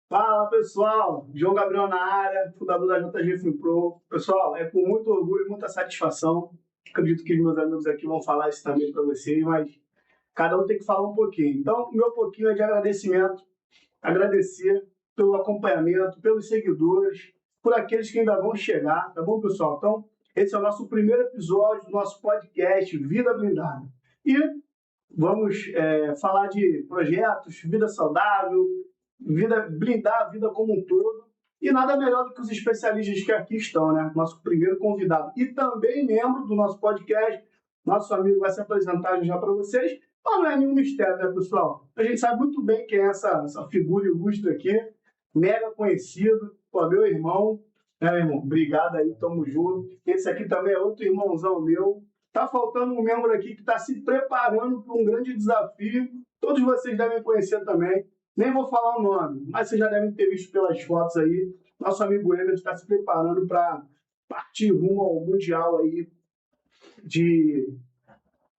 Fala pessoal, João Gabriel na área, fundador da JG Film Pro. Pessoal, é com muito orgulho e muita satisfação. Acredito que os meus amigos aqui vão falar isso também para vocês, mas cada um tem que falar um pouquinho. Então, o meu pouquinho é de agradecimento, agradecer pelo acompanhamento, pelos seguidores, por aqueles que ainda vão chegar, tá bom, pessoal? Então, esse é o nosso primeiro episódio do nosso podcast Vida Blindada. E vamos falar de projetos, vida saudável, blindar a vida como um todo. E nada melhor do que os especialistas que aqui estão, né? Nosso primeiro convidado e também membro do nosso podcast. Nosso amigo vai se apresentar já para vocês. Mas não é nenhum mistério, né, pessoal? A gente sabe muito bem quem é essa figura ilustre aqui, mega conhecido, pô, meu irmão. Meu irmão? Obrigado aí, tamo junto. Esse aqui também é outro irmãozão meu. Tá faltando um membro aqui que está se preparando para um grande desafio. Todos vocês devem conhecer também. Nem vou falar o nome, mas vocês já devem ter visto pelas fotos aí. Nosso amigo Emerson está se preparando para partir rumo ao Mundial aí de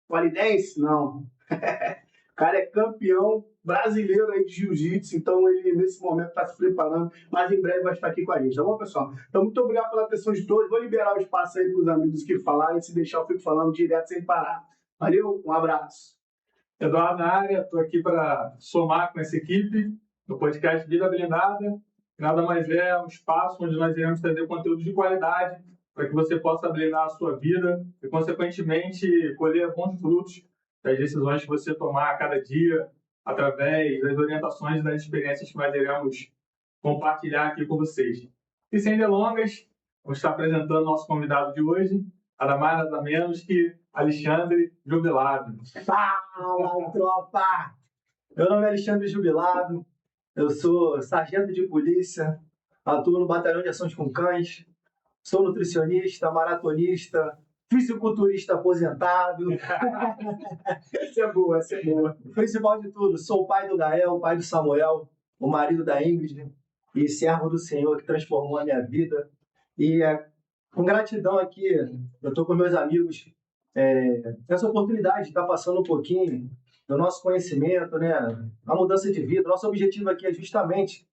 polidense? Não. O cara é campeão brasileiro aí de jiu-jitsu, então ele nesse momento está se preparando, mas em breve vai estar aqui com a gente, tá bom, pessoal? Então, muito obrigado pela atenção de todos. Vou liberar o espaço aí para os amigos que falarem, se deixar eu fico falando direto sem parar. Valeu, um abraço. Eduardo na área, estou aqui para somar com essa equipe no podcast Vida Blindada. Nada mais é um espaço onde nós iremos trazer conteúdo de qualidade para que você possa blindar a sua vida e, consequentemente, colher bons frutos das decisões que você tomar a cada dia através das orientações e das experiências que nós iremos compartilhar aqui com vocês. E sem delongas, vamos estar apresentando nosso convidado de hoje, nada mais nada menos que Alexandre Jubilado. Fala, tropa! Meu nome é Alexandre Jubilado, eu sou sargento de polícia, atuo no Batalhão de Ações com Cães, sou nutricionista, maratonista, fisiculturista aposentado. Essa é boa, essa é boa. O principal de tudo, sou o pai do Gael, o pai do Samuel, o marido da Ingrid e servo do Senhor que transformou a minha vida. E com gratidão aqui, eu estou com meus amigos essa oportunidade de estar passando um pouquinho do nosso conhecimento, né? A mudança de vida. Nosso objetivo aqui é justamente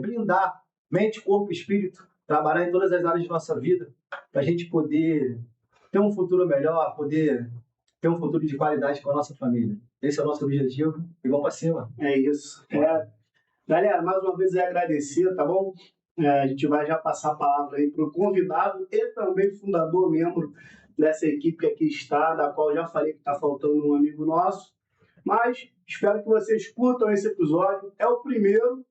blindar mente, corpo e espírito, trabalhar em todas as áreas de nossa vida, para a gente poder ter um futuro melhor, poder ter um futuro de qualidade com a nossa família. Esse é o nosso objetivo e vamos para cima. É isso. Galera, mais uma vez agradecer, tá bom? A gente vai já passar a palavra aí para o convidado e também fundador, membro dessa equipe que aqui está, da qual já falei que está faltando um amigo nosso. Mas espero que vocês curtam esse episódio. É o primeiro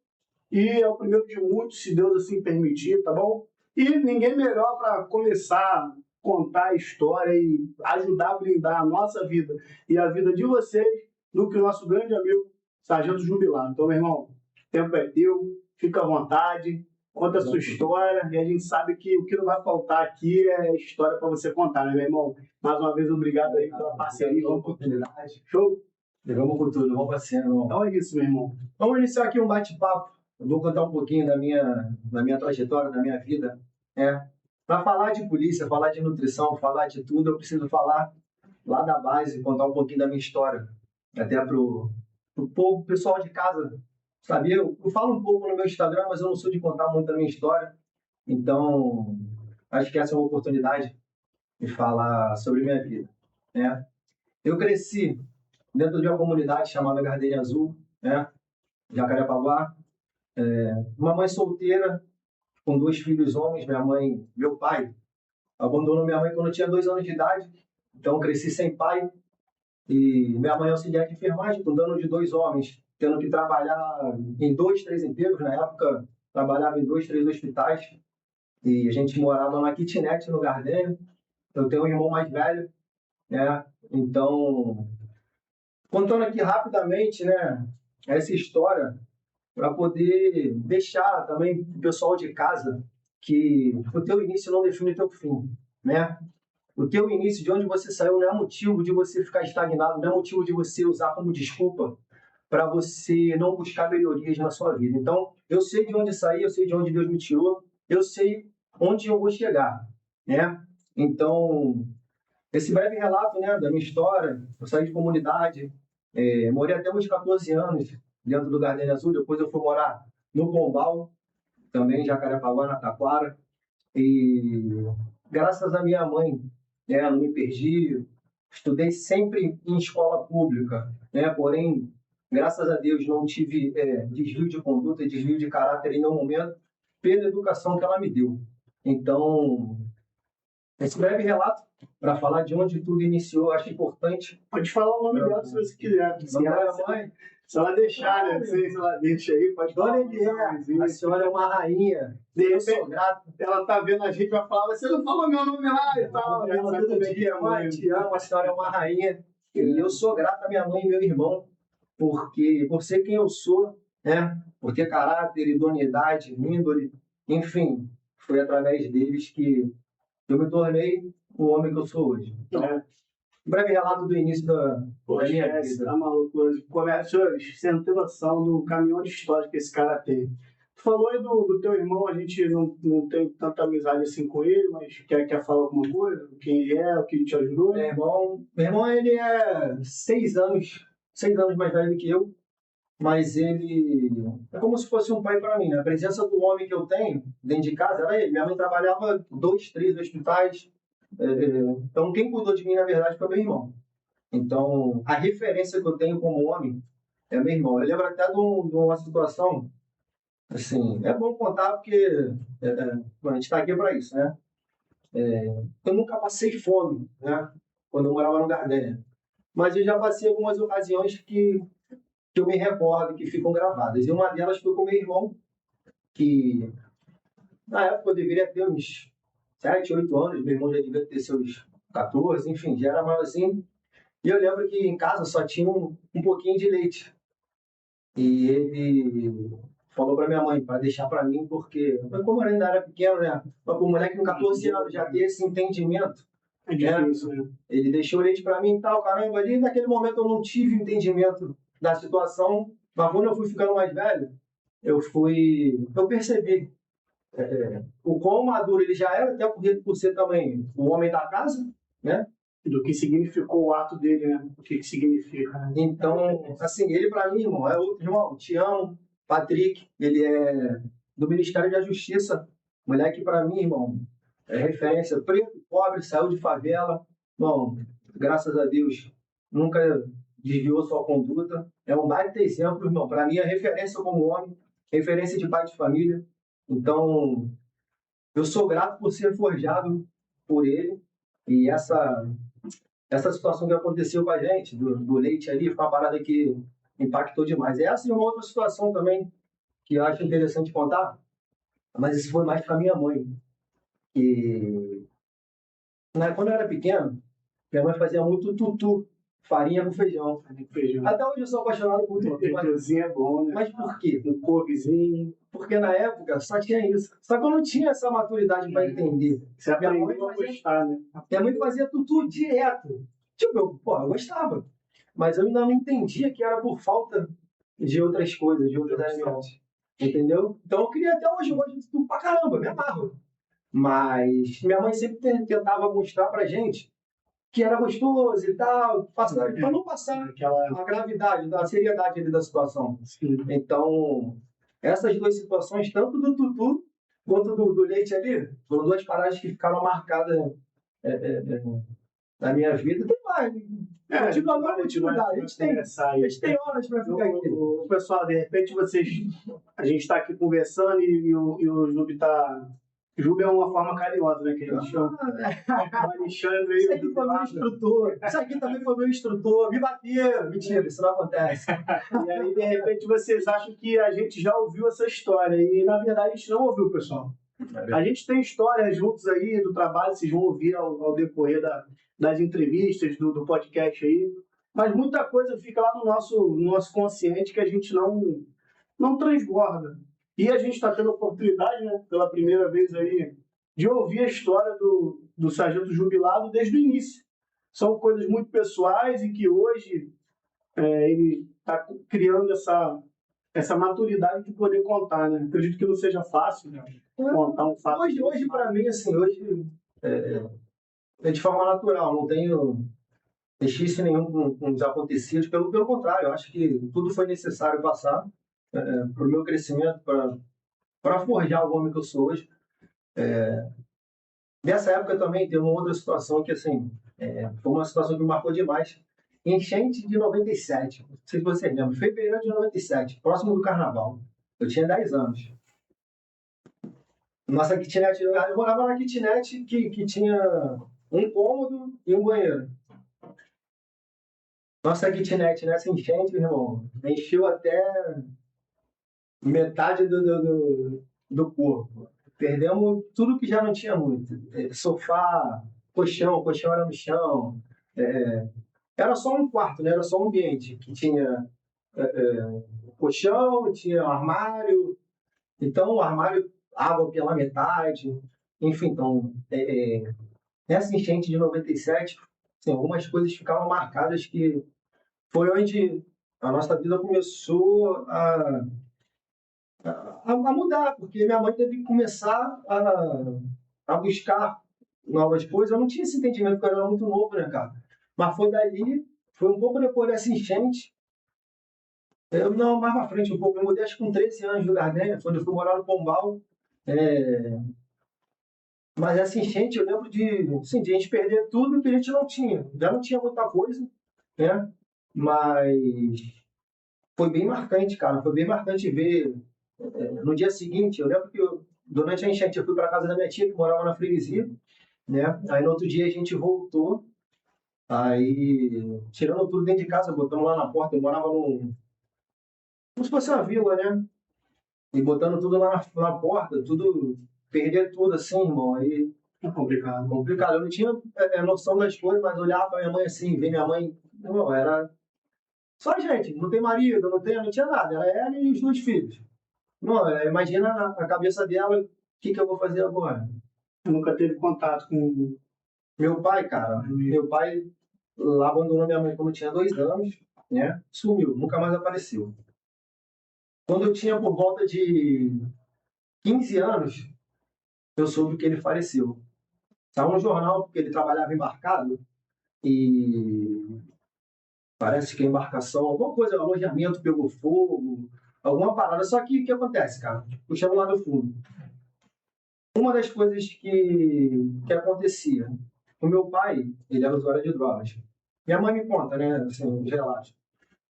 e é o primeiro de muitos, se Deus assim permitir, tá bom? E ninguém melhor para começar a contar a história e ajudar a blindar a nossa vida e a vida de vocês do que o nosso grande amigo Sargento Jubilado. Então, meu irmão, o tempo é teu, fica à vontade, conta a sua história, e a gente sabe que o que não vai faltar aqui é história para você contar, né, meu irmão? Mais uma vez, obrigado aí pela parceria, pela oportunidade. Show? Vamos com tudo, vamos para cima, irmão. Então é isso, meu irmão. Vamos iniciar aqui um bate-papo. Eu vou contar um pouquinho da minha trajetória, da minha vida. Para falar de polícia, falar de nutrição, falar de tudo, eu preciso falar lá da base, contar um pouquinho da minha história. Até para o povo, pessoal de casa, saber. Eu falo um pouco no meu Instagram, mas eu não sou de contar muito da minha história. Então, acho que essa é uma oportunidade de falar sobre minha vida. Eu cresci dentro de uma comunidade chamada Gardenia Azul, Jacarepaguá. Uma mãe solteira, com 2 filhos homens. Meu pai abandonou minha mãe quando eu tinha 2 anos de idade, então eu cresci sem pai. E minha mãe é auxiliar de enfermagem, cuidando de 2 homens, tendo que trabalhar em 2, 3 empregos. Na época, trabalhava em 2, 3 hospitais, e a gente morava numa kitnet no Gardenia. Eu tenho um irmão mais velho, Então, contando aqui rapidamente, essa história, para poder deixar também o pessoal de casa que o teu início não define o teu fim, O teu início, de onde você saiu, não é motivo de você ficar estagnado, não é motivo de você usar como desculpa para você não buscar melhorias na sua vida. Então, eu sei de onde saí, eu sei de onde Deus me tirou, eu sei onde eu vou chegar, Então, esse breve relato, da minha história. Eu saí de comunidade, morei até uns 14 anos dentro do Gardenia Azul. Depois eu fui morar no Pombal, também em Jacarepaguá, na Taquara. E graças à minha mãe, né, não me perdi, estudei sempre em escola pública, né, porém, graças a Deus, não tive desvio de conduta, desvio de caráter em nenhum momento, pela educação que ela me deu. Então, esse breve relato, para falar de onde tudo iniciou, acho importante. Pode falar o nome dela se você quiser. Se ela deixar, né? Não sei se ela deixa aí, pode falar. Dona Eliane, a senhora é uma rainha. De Eu sou repente, grato. ela tá vendo a gente, vai falar, você não falou meu nome lá e tal. Ela Sabe todo como é que dia, é, mãe, te amo, a senhora é uma rainha. E eu sou grato à minha mãe e meu irmão, porque por ser quem eu sou, né? Por ter caráter, idoneidade, índole, enfim, foi através deles que eu me tornei o homem que eu sou hoje. Então, É. um breve relato do início da minha Esquece, vida. tá maluco hoje. Senhores, você não tem noção do caminhão de história que esse cara tem. Tu falou aí do teu irmão, a gente não tem tanta amizade assim com ele, mas quer falar alguma coisa? Quem ele é, o que ele te ajudou? Meu irmão, ele é 6 anos mais velho que eu, mas ele é como se fosse um pai para mim, né? A presença do homem que eu tenho dentro de casa era ele. Minha mãe trabalhava 2, 3 hospitais, então quem cuidou de mim, na verdade, foi meu irmão. Então, a referência que eu tenho como homem é meu irmão. Eu lembro até de uma situação, assim, é bom contar porque a gente está aqui para isso, né? Eu nunca passei fome, né? Quando eu morava no Gardênia. Mas eu já passei algumas ocasiões que eu me recordo, que ficam gravadas. E uma delas foi com meu irmão, que na época eu deveria ter uns 7, 8 anos, meu irmão já devia ter seus 14, enfim, já era maiorzinho. E eu lembro que em casa só tinha um pouquinho de leite. E ele falou para minha mãe, para deixar para mim, porque como eu ainda era pequeno, né? Mas o moleque com 14 anos já ter esse entendimento. É difícil, né? Ele deixou o leite para mim e tal, caramba, ali naquele momento eu não tive entendimento da situação, mas quando eu fui ficando mais velho, eu percebi o quão maduro ele já era, até por ser também o homem da casa, né? Do que significou o ato dele, né? O que significa. Então, assim, ele para mim, irmão, é outro irmão, te amo, Patrick, ele é do Ministério da Justiça, moleque para mim, irmão, é referência, preto, pobre, saiu de favela, irmão, graças a Deus, nunca desviou sua conduta, é um baita exemplo, irmão, para mim é referência como homem, referência de pai de família, então eu sou grato por ser forjado por ele, e essa situação que aconteceu com a gente, do leite ali, foi uma parada que impactou demais. E essa é uma outra situação também que eu acho interessante contar, mas isso foi mais com a minha mãe. E quando eu era pequeno, minha mãe fazia muito tutu, farinha com feijão. Até hoje eu sou apaixonado por tutu. Tutuzinho é bom, né? Mas por quê? Um couvezinho. Porque na época só tinha isso. Só que eu não tinha essa maturidade para entender. Você aprendeu a gostar, né? Minha mãe fazia tutu direto. Tipo, eu gostava. Mas eu ainda não entendia que era por falta de outras coisas, de outros alimentos. Entendeu? Então eu queria até hoje, eu gosto de tudo pra caramba, me amarro. Mas minha mãe sempre tentava mostrar pra gente que era gostoso e tal, pra não passar a gravidade, a seriedade ali da situação. Sim. Então, essas duas situações, tanto do tutu quanto do leite ali, foram duas paradas que ficaram marcadas na minha vida. Tem mais. A gente tem horas para ficar aqui. Pessoal, de repente a gente está aqui conversando e o Jubi está. Juba é uma forma carinhosa, né? Que a gente chama. O Alexandre. Isso aqui foi meu instrutor. Isso aqui também foi meu instrutor. Me bateram. Mentira, isso não acontece. E aí, de repente, vocês acham que a gente já ouviu essa história. E, na verdade, a gente não ouviu, pessoal. A gente tem histórias juntos aí do trabalho, vocês vão ouvir ao decorrer das entrevistas, do podcast aí. Mas muita coisa fica lá no nosso consciente que a gente não transborda. E a gente está tendo a oportunidade, né, pela primeira vez aí, de ouvir a história do sargento jubilado desde o início. São coisas muito pessoais e que hoje ele está criando essa maturidade de poder contar, né? Acredito que não seja fácil, né, contar um fato. Hoje para mim, assim, é de forma natural, não tenho resquício nenhum com os acontecidos, pelo contrário, eu acho que tudo foi necessário passar para o meu crescimento, para forjar o homem que eu sou hoje. Nessa época também tem uma outra situação que, assim, foi uma situação que me marcou demais. Enchente de 97, não sei se você lembra, fevereiro de 97, próximo do Carnaval. Eu tinha 10 anos. Nossa kitnet, eu morava na kitnet que tinha um cômodo e um banheiro. Nossa kitnet nessa enchente, irmão, encheu até metade do corpo. Perdemos tudo que já não tinha muito. Sofá, colchão era no chão. Era só um quarto, né? Era só um ambiente que tinha colchão, tinha armário. Então, o armário, água pela metade. Enfim, então, nessa enchente de 97, assim, algumas coisas ficaram marcadas que foi onde a nossa vida começou a mudar, porque minha mãe teve que começar a buscar novas coisas. Eu não tinha esse entendimento, porque eu era muito novo, né, cara? Mas foi dali, foi um pouco depois dessa enchente. Não, mais pra frente um pouco. Eu mudei acho que com 13 anos do Gardênia, quando eu fui morar no Pombal. Mas essa enchente, eu lembro assim, de a gente perder tudo que a gente não tinha. Já não tinha muita coisa, né? Mas foi bem marcante, cara. Foi bem marcante ver. No dia seguinte, eu lembro que durante a enchente eu fui para casa da minha tia, que morava na freguesia, né? Aí no outro dia a gente voltou, aí tirando tudo dentro de casa, botamos lá na porta. Eu morava como se fosse uma vila, né? E botando tudo lá na porta, tudo, perder tudo assim, irmão. Aí É complicado. complicado. Eu não tinha noção das coisas, mas olhava para minha mãe assim, ver minha mãe, irmão, era só gente, não tem marido, não tinha nada, era ela e os dois filhos. Não, imagina a cabeça dela, o que eu vou fazer agora? Eu nunca teve contato com. Meu pai, cara, meu pai lá abandonou minha mãe quando eu tinha 2 anos, né? Sumiu, nunca mais apareceu. Quando eu tinha por volta de 15 anos, eu soube que ele faleceu. Saiu no jornal porque ele trabalhava embarcado e parece que a embarcação, alguma coisa, alojamento pegou fogo, alguma parada. Só que o que acontece, cara? Puxando lá do fundo. Uma das coisas que acontecia, o meu pai, ele era usuário de drogas. Minha mãe me conta, né, assim, os relatos.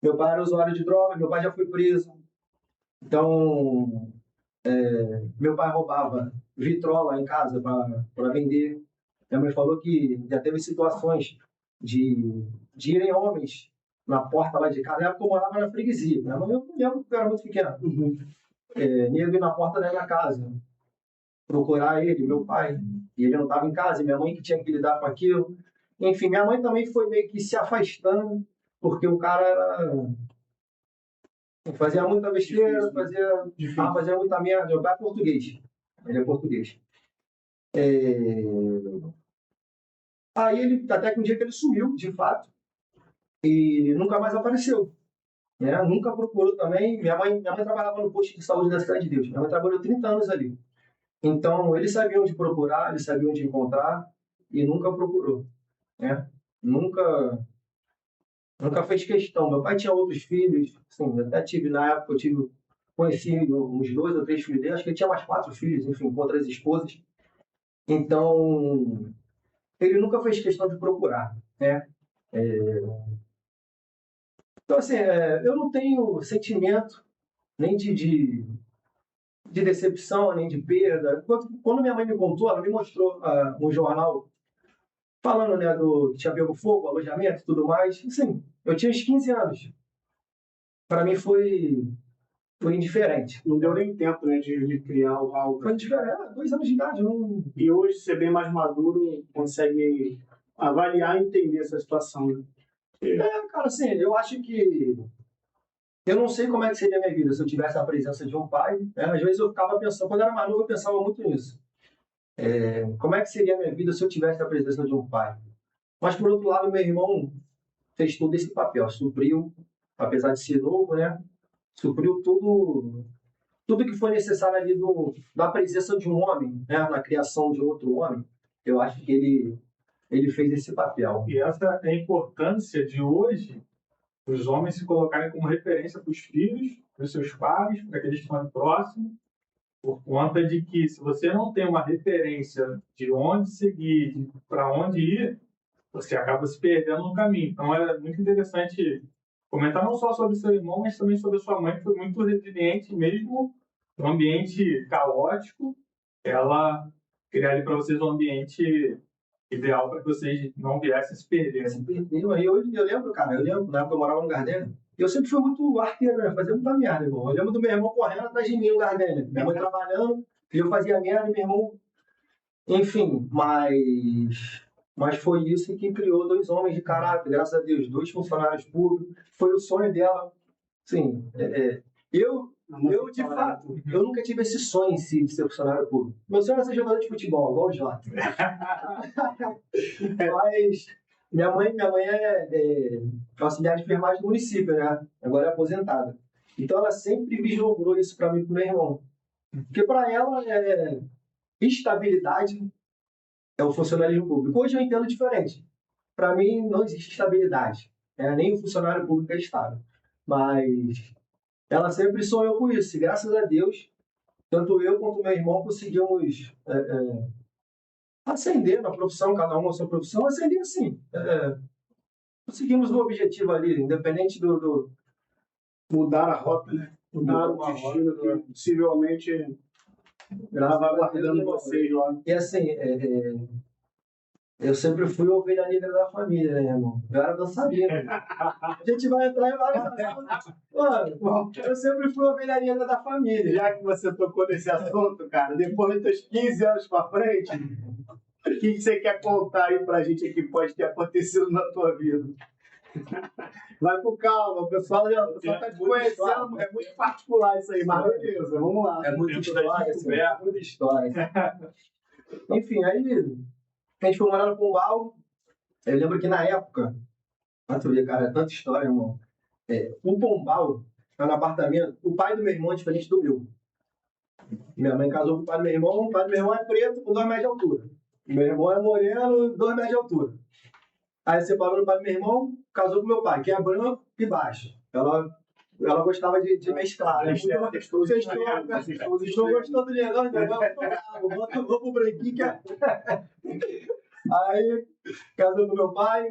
Meu pai era usuário de drogas, meu pai já foi preso. Então, meu pai roubava vitrola em casa para vender. Minha mãe falou que já teve situações de irem homens na porta lá de casa. Na época eu morava na freguesia. Minha mãe, eu lembro que eu era muito pequeno. Nego ir na porta da minha casa, procurar ele, meu pai. E ele não estava em casa, e minha mãe que tinha que lidar com aquilo. Enfim, minha mãe também foi meio que se afastando, porque o cara fazia muita besteira, fazia muita merda. Meu pai é português. Ele é português. Aí ele, até que um dia que ele sumiu, de fato, e nunca mais apareceu. Né? Nunca procurou também. Minha mãe trabalhava no posto de saúde da Cidade de Deus. Minha mãe trabalhou 30 anos ali. Então, ele sabia onde procurar, ele sabia onde encontrar, e nunca procurou. Né? Nunca fez questão. Meu pai tinha outros filhos, assim, até tive, na época, conheci uns 2 ou 3 filhos dele, acho que ele tinha mais 4 filhos, enfim, com outras esposas. Então, ele nunca fez questão de procurar, né? Então, assim, eu não tenho sentimento nem de decepção, nem de perda. Quando minha mãe me contou, ela me mostrou um jornal falando, né, que tinha pego fogo, alojamento e tudo mais. Assim, eu tinha uns 15 anos. Para mim foi indiferente. Não deu nem tempo, né, de criar algo. Foi indiferente, 2 anos de idade. Não... E hoje, ser bem mais maduro, consegue avaliar e entender essa situação. Né? Cara, assim, eu acho que eu não sei como é que seria a minha vida se eu tivesse a presença de um pai. Né? Às vezes eu ficava pensando, quando eu era mais novo, eu pensava muito nisso. Como é que seria a minha vida se eu tivesse a presença de um pai? Mas, por outro lado, meu irmão fez todo esse papel, supriu, apesar de ser novo, né? Supriu tudo que foi necessário ali da presença de um homem, né? Na criação de outro homem. Eu acho que ele fez esse papel. E essa é a importância de hoje os homens se colocarem como referência para os filhos os seus pais, para que eles estão próximos, por conta de que se você não tem uma referência de onde seguir, para onde ir, você acaba se perdendo no caminho. Então é muito interessante comentar não só sobre seu irmão, mas também sobre a sua mãe, que foi muito resiliente mesmo no ambiente caótico. Ela criar ali para vocês um ambiente ideal para que vocês não viessem se perder. Se perdeu. Aí eu lembro, cara, na época eu morava no Gardênia. Eu sempre fui muito arteiro, né? Fazia muita merda, irmão. Eu lembro do meu irmão correndo atrás de mim no Gardênia. Minha mãe trabalhando, eu fazia merda e meu irmão. Enfim, mas foi isso que criou dois homens de caráter, graças a Deus, dois funcionários públicos. Foi o sonho dela. Sim, eu, de fato, eu nunca tive esse sonho em si de ser funcionário público. Meu sonho era ser jogador de futebol, igual o Jota. Mas minha mãe é auxiliar de enfermagem do município, né? Agora é aposentada. Então ela sempre vislumbrou isso para mim e para meu irmão. Porque para ela, estabilidade é o funcionalismo público. Hoje eu entendo diferente. Para mim não existe estabilidade. Nem o funcionário público é estável. Mas ela sempre sonhou com isso. E graças a Deus, tanto eu quanto meu irmão conseguimos ascender na profissão, cada um a sua profissão, ascender assim. Conseguimos o objetivo ali, independente do Mudar a rota, né? Mudar o destino que possivelmente estava aguardando vocês lá. E assim, eu sempre fui a ovelha negra da família, né, irmão? Eu era dançarino. A gente vai entrar em vários assuntos. Mano, eu sempre fui a ovelha negra da família. Já que você tocou nesse assunto, cara, depois dos teus 15 anos pra frente, o que você quer contar aí pra gente que pode ter acontecido na tua vida? Vai com calma, o pessoal tá te conhecendo, é muito particular isso aí, mas beleza, vamos lá. É muita história, assim, muita história. Enfim, aí a gente foi morar no Pombal. Eu lembro que na época, pra tu ver, cara, é tanta história, irmão. O Pombal era um apartamento, o pai do meu irmão é diferente do meu. Minha mãe casou com o pai do meu irmão, o pai do meu irmão é preto com 2 metros de altura. Meu irmão é moreno, 2 metros de altura. Aí separou do pai do meu irmão, casou com meu pai, que é branco e baixo. Ela gostava de mesclar. Vocês estão gostando do negócio? Vou pro branquinho que é... Aí casou com meu pai,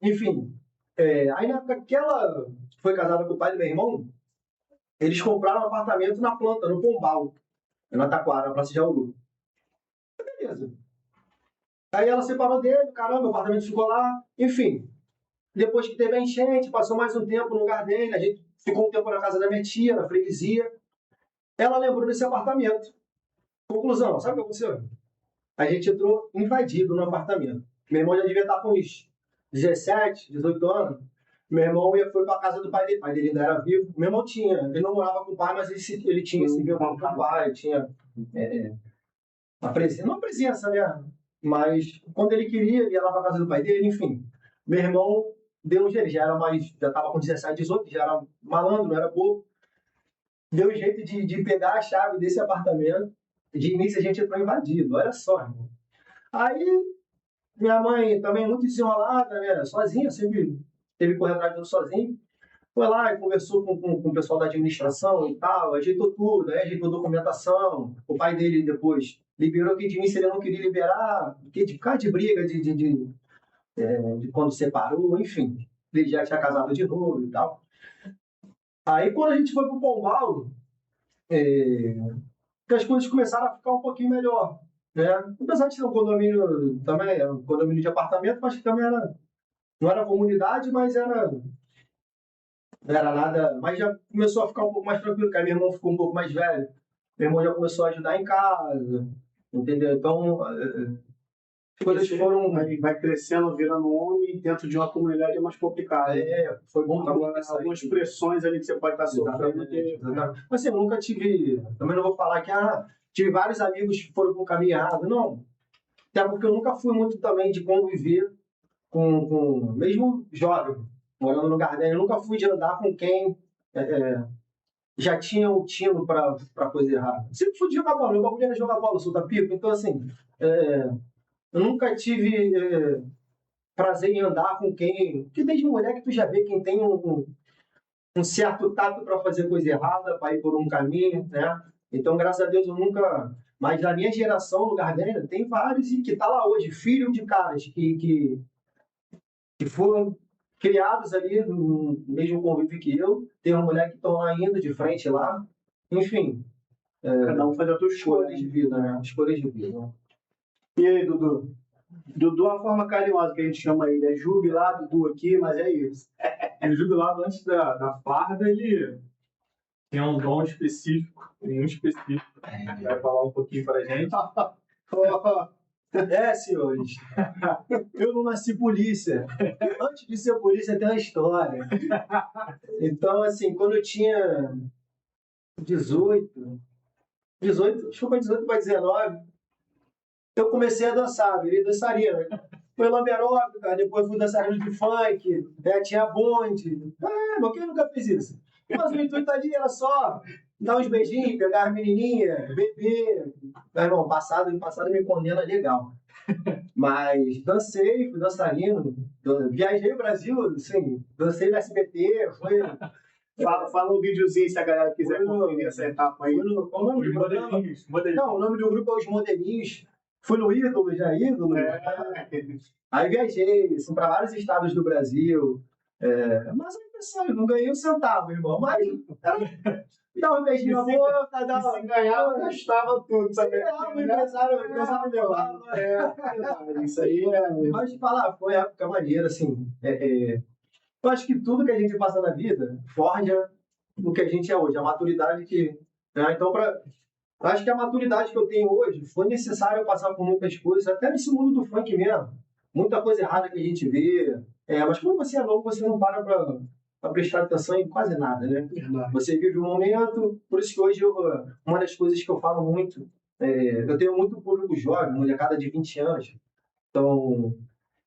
enfim. Aí na época que ela foi casada com o pai do meu irmão, eles compraram um apartamento na planta, no Pombal, na Taquara, na Praça de Jauru. Beleza. Aí ela separou dele, caramba, o apartamento ficou lá, enfim. Depois que teve a enchente, passou mais um tempo no Gardênia, a gente ficou um tempo na casa da minha tia, na freguesia. Ela lembrou desse apartamento. Conclusão, sabe o que aconteceu? A gente entrou invadido no apartamento. Meu irmão já devia estar com uns 17, 18 anos. Meu irmão foi para a casa do pai dele. O pai dele ainda era vivo. Meu irmão ele não morava com o pai, mas ele tinha esse vínculo com o pai, tinha uma presença, não presença, né? Mas quando ele queria, ele ia lá para a casa do pai dele, enfim. Meu irmão deu um jeito, já estava com 17, 18, já era malandro, não era bobo. Deu um jeito de pegar a chave desse apartamento. De início a gente entrou invadido, olha só, irmão. Aí, minha mãe também muito desenrolada, né? Sozinha, sempre teve que correr atrás de tudo sozinho. Foi lá e conversou com o pessoal da administração e tal, ajeitou tudo, aí ajeitou documentação. O pai dele depois liberou que de mim se ele não queria liberar, porque de ficar de briga, de quando separou, enfim. Ele já tinha casado de novo e tal. Aí quando a gente foi pro Pombal, que as coisas começaram a ficar um pouquinho melhor, né? Apesar de ser um condomínio também, um condomínio de apartamento, mas que também não era comunidade, mas não era nada, mas já começou a ficar um pouco mais tranquilo, porque meu irmão ficou um pouco mais velho, meu irmão já começou a ajudar em casa, entendeu? Então, as coisas foram... Vai crescendo, virando homem, dentro de uma comunidade é mais complicado. Foi bom também. Algumas pressões ali que você pode estar sofrendo. Mas assim, eu nunca tive, também não vou falar que tive vários amigos que foram para o caminho errado, não. Até porque eu nunca fui muito também de conviver com mesmo jovem, morando no Gardênia, eu nunca fui de andar com quem já tinha o tino para coisa errada. Sempre fui de jogar bola, meu bagulho era jogar bola, soltar pipa, então assim, eu nunca tive prazer em andar com quem... Porque desde moleque tu já vê quem tem um certo tato para fazer coisa errada, para ir por um caminho, né? Então, graças a Deus, eu nunca... Mas na minha geração, no Gardênia, tem vários e que tá lá hoje, filho de caras que foram criados ali no mesmo convívio que eu. Tem uma mulher que estão lá ainda, de frente lá. Enfim, Cada um faz a tua escolha. escolhas de vida, né? Escolhas de vida. Né? E aí, Dudu? Dudu é uma forma carinhosa que a gente chama ele. É jubilado, Dudu aqui, mas é isso. O jubilado, antes da farda, ele tem um dom específico, muito específico. Vai falar um pouquinho pra gente. Senhores, eu não nasci polícia. Antes de ser polícia, tem uma história. Então, assim, quando eu tinha 18, acho que foi 18 para 19, eu comecei a dançar, virei dançarina. Foi lambe aeróbica, depois fui dançarino de funk, né? Tinha bonde. Mas quem nunca fez isso? Mas o intuito ali era só dar uns beijinhos, pegar as menininhas, beber. Meu irmão, passado me condena legal. Mas dancei, fui dançarino, viajei o Brasil, assim, dancei no SBT, foi... Fala um videozinho se a galera quiser conferir essa etapa aí. Qual o nome Os do programa? modelinhos. Não, o nome do grupo é Os Modelinhos. Fui no Ídolo, já Ídolo. Aí viajei, assim, para vários estados do Brasil. Mas aí, pessoal, eu não ganhei um centavo, irmão. Mas dá um beijinho na boca, dá Se ganhava, gastava tudo, sabe? o empresário levava. Isso aí é... Mas falar, foi uma época maneira, assim. Eu acho que tudo que a gente passa na vida forja o que a gente é hoje, a maturidade que... Né? Então, acho que a maturidade que eu tenho hoje foi necessário eu passar por muitas coisas, até nesse mundo do funk mesmo. Muita coisa errada que a gente vê. Mas quando você é novo, você não para prestar atenção em quase nada, né? Você vive o momento, por isso que hoje uma das coisas que eu falo muito, eu tenho muito público jovem, molecada de 20 anos. Então,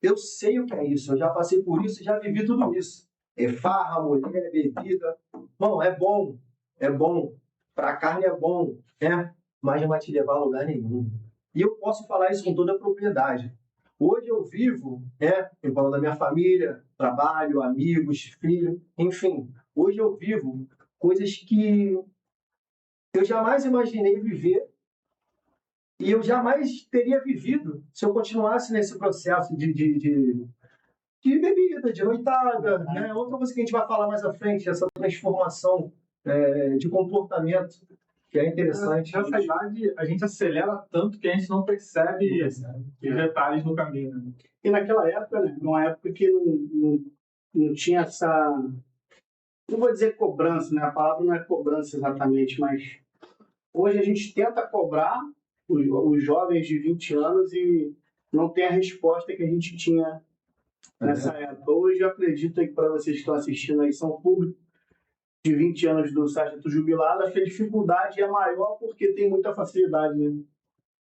eu sei o que é isso, eu já passei por isso, já vivi tudo isso. Farra, mulher, bebida. Bom, é bom. Pra carne é bom, né? Mas não vai te levar a lugar nenhum. E eu posso falar isso com toda a propriedade. Hoje eu vivo, em prol da minha família, trabalho, amigos, filho, enfim. Hoje eu vivo coisas que eu jamais imaginei viver e eu jamais teria vivido se eu continuasse nesse processo de bebida, de noitada, né? Outra coisa que a gente vai falar mais à frente, essa transformação de comportamento, que é interessante. Nessa idade, a gente acelera tanto que a gente não percebe os detalhes no caminho. Né? E naquela época, né? Numa época que não tinha essa... Não vou dizer cobrança, né? A palavra não é cobrança exatamente, mas hoje a gente tenta cobrar os jovens de 20 anos e não tem a resposta que a gente tinha nessa época. Hoje eu acredito que para vocês que estão assistindo aí, são público de 20 anos do sargento jubilado, acho que a dificuldade é maior porque tem muita facilidade, né?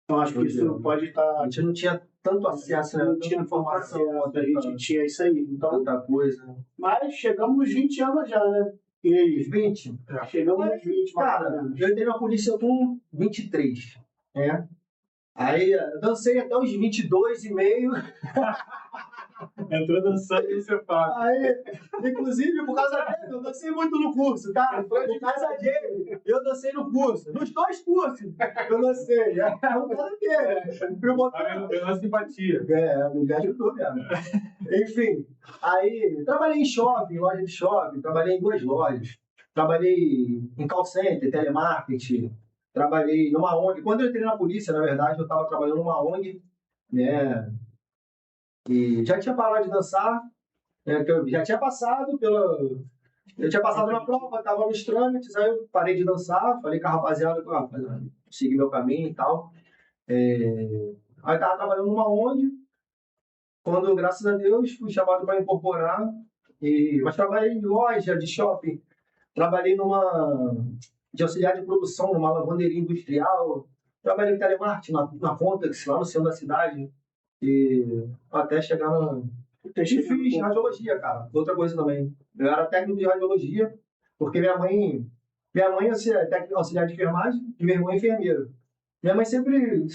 Então acho que isso pode estar... A gente não tinha tanto acesso, né? Não tinha informação, a gente tinha isso aí. Então, tanta coisa. mas chegamos nos 20 anos já, né? E aí? 20? Chegamos nos 20, cara, eu entrei na polícia com 23, né? Aí dancei até os 22 e meio. Entrou dançando e você fala. Aí, inclusive, por causa dele, eu dancei muito no curso, tá? Por causa dele, eu dancei no curso. Nos 2 cursos, eu dancei. Por causa dele. Pela simpatia. Me ajudou mesmo. Enfim, aí, trabalhei em shopping, loja de shopping, trabalhei em 2 lojas. Trabalhei em call center, telemarketing, trabalhei numa ONG. Quando eu entrei na polícia, na verdade, eu estava trabalhando numa ONG, né? E já tinha parado de dançar, né, que eu já tinha passado eu tinha passado na prova, estava nos trâmites, aí eu parei de dançar, falei com a rapaziada, segui meu caminho e tal. Aí estava trabalhando numa ONG, quando, graças a Deus, fui chamado para incorporar, mas trabalhei em loja de shopping, trabalhei de auxiliar de produção numa lavanderia industrial, trabalhei em telemarketing na Pontex, lá no centro da cidade, e até chegar e fiz radiologia, cara. Outra coisa também. Eu era técnico de radiologia, porque minha mãe é técnica auxiliar de enfermagem e meu irmão é enfermeiro. Minha mãe sempre,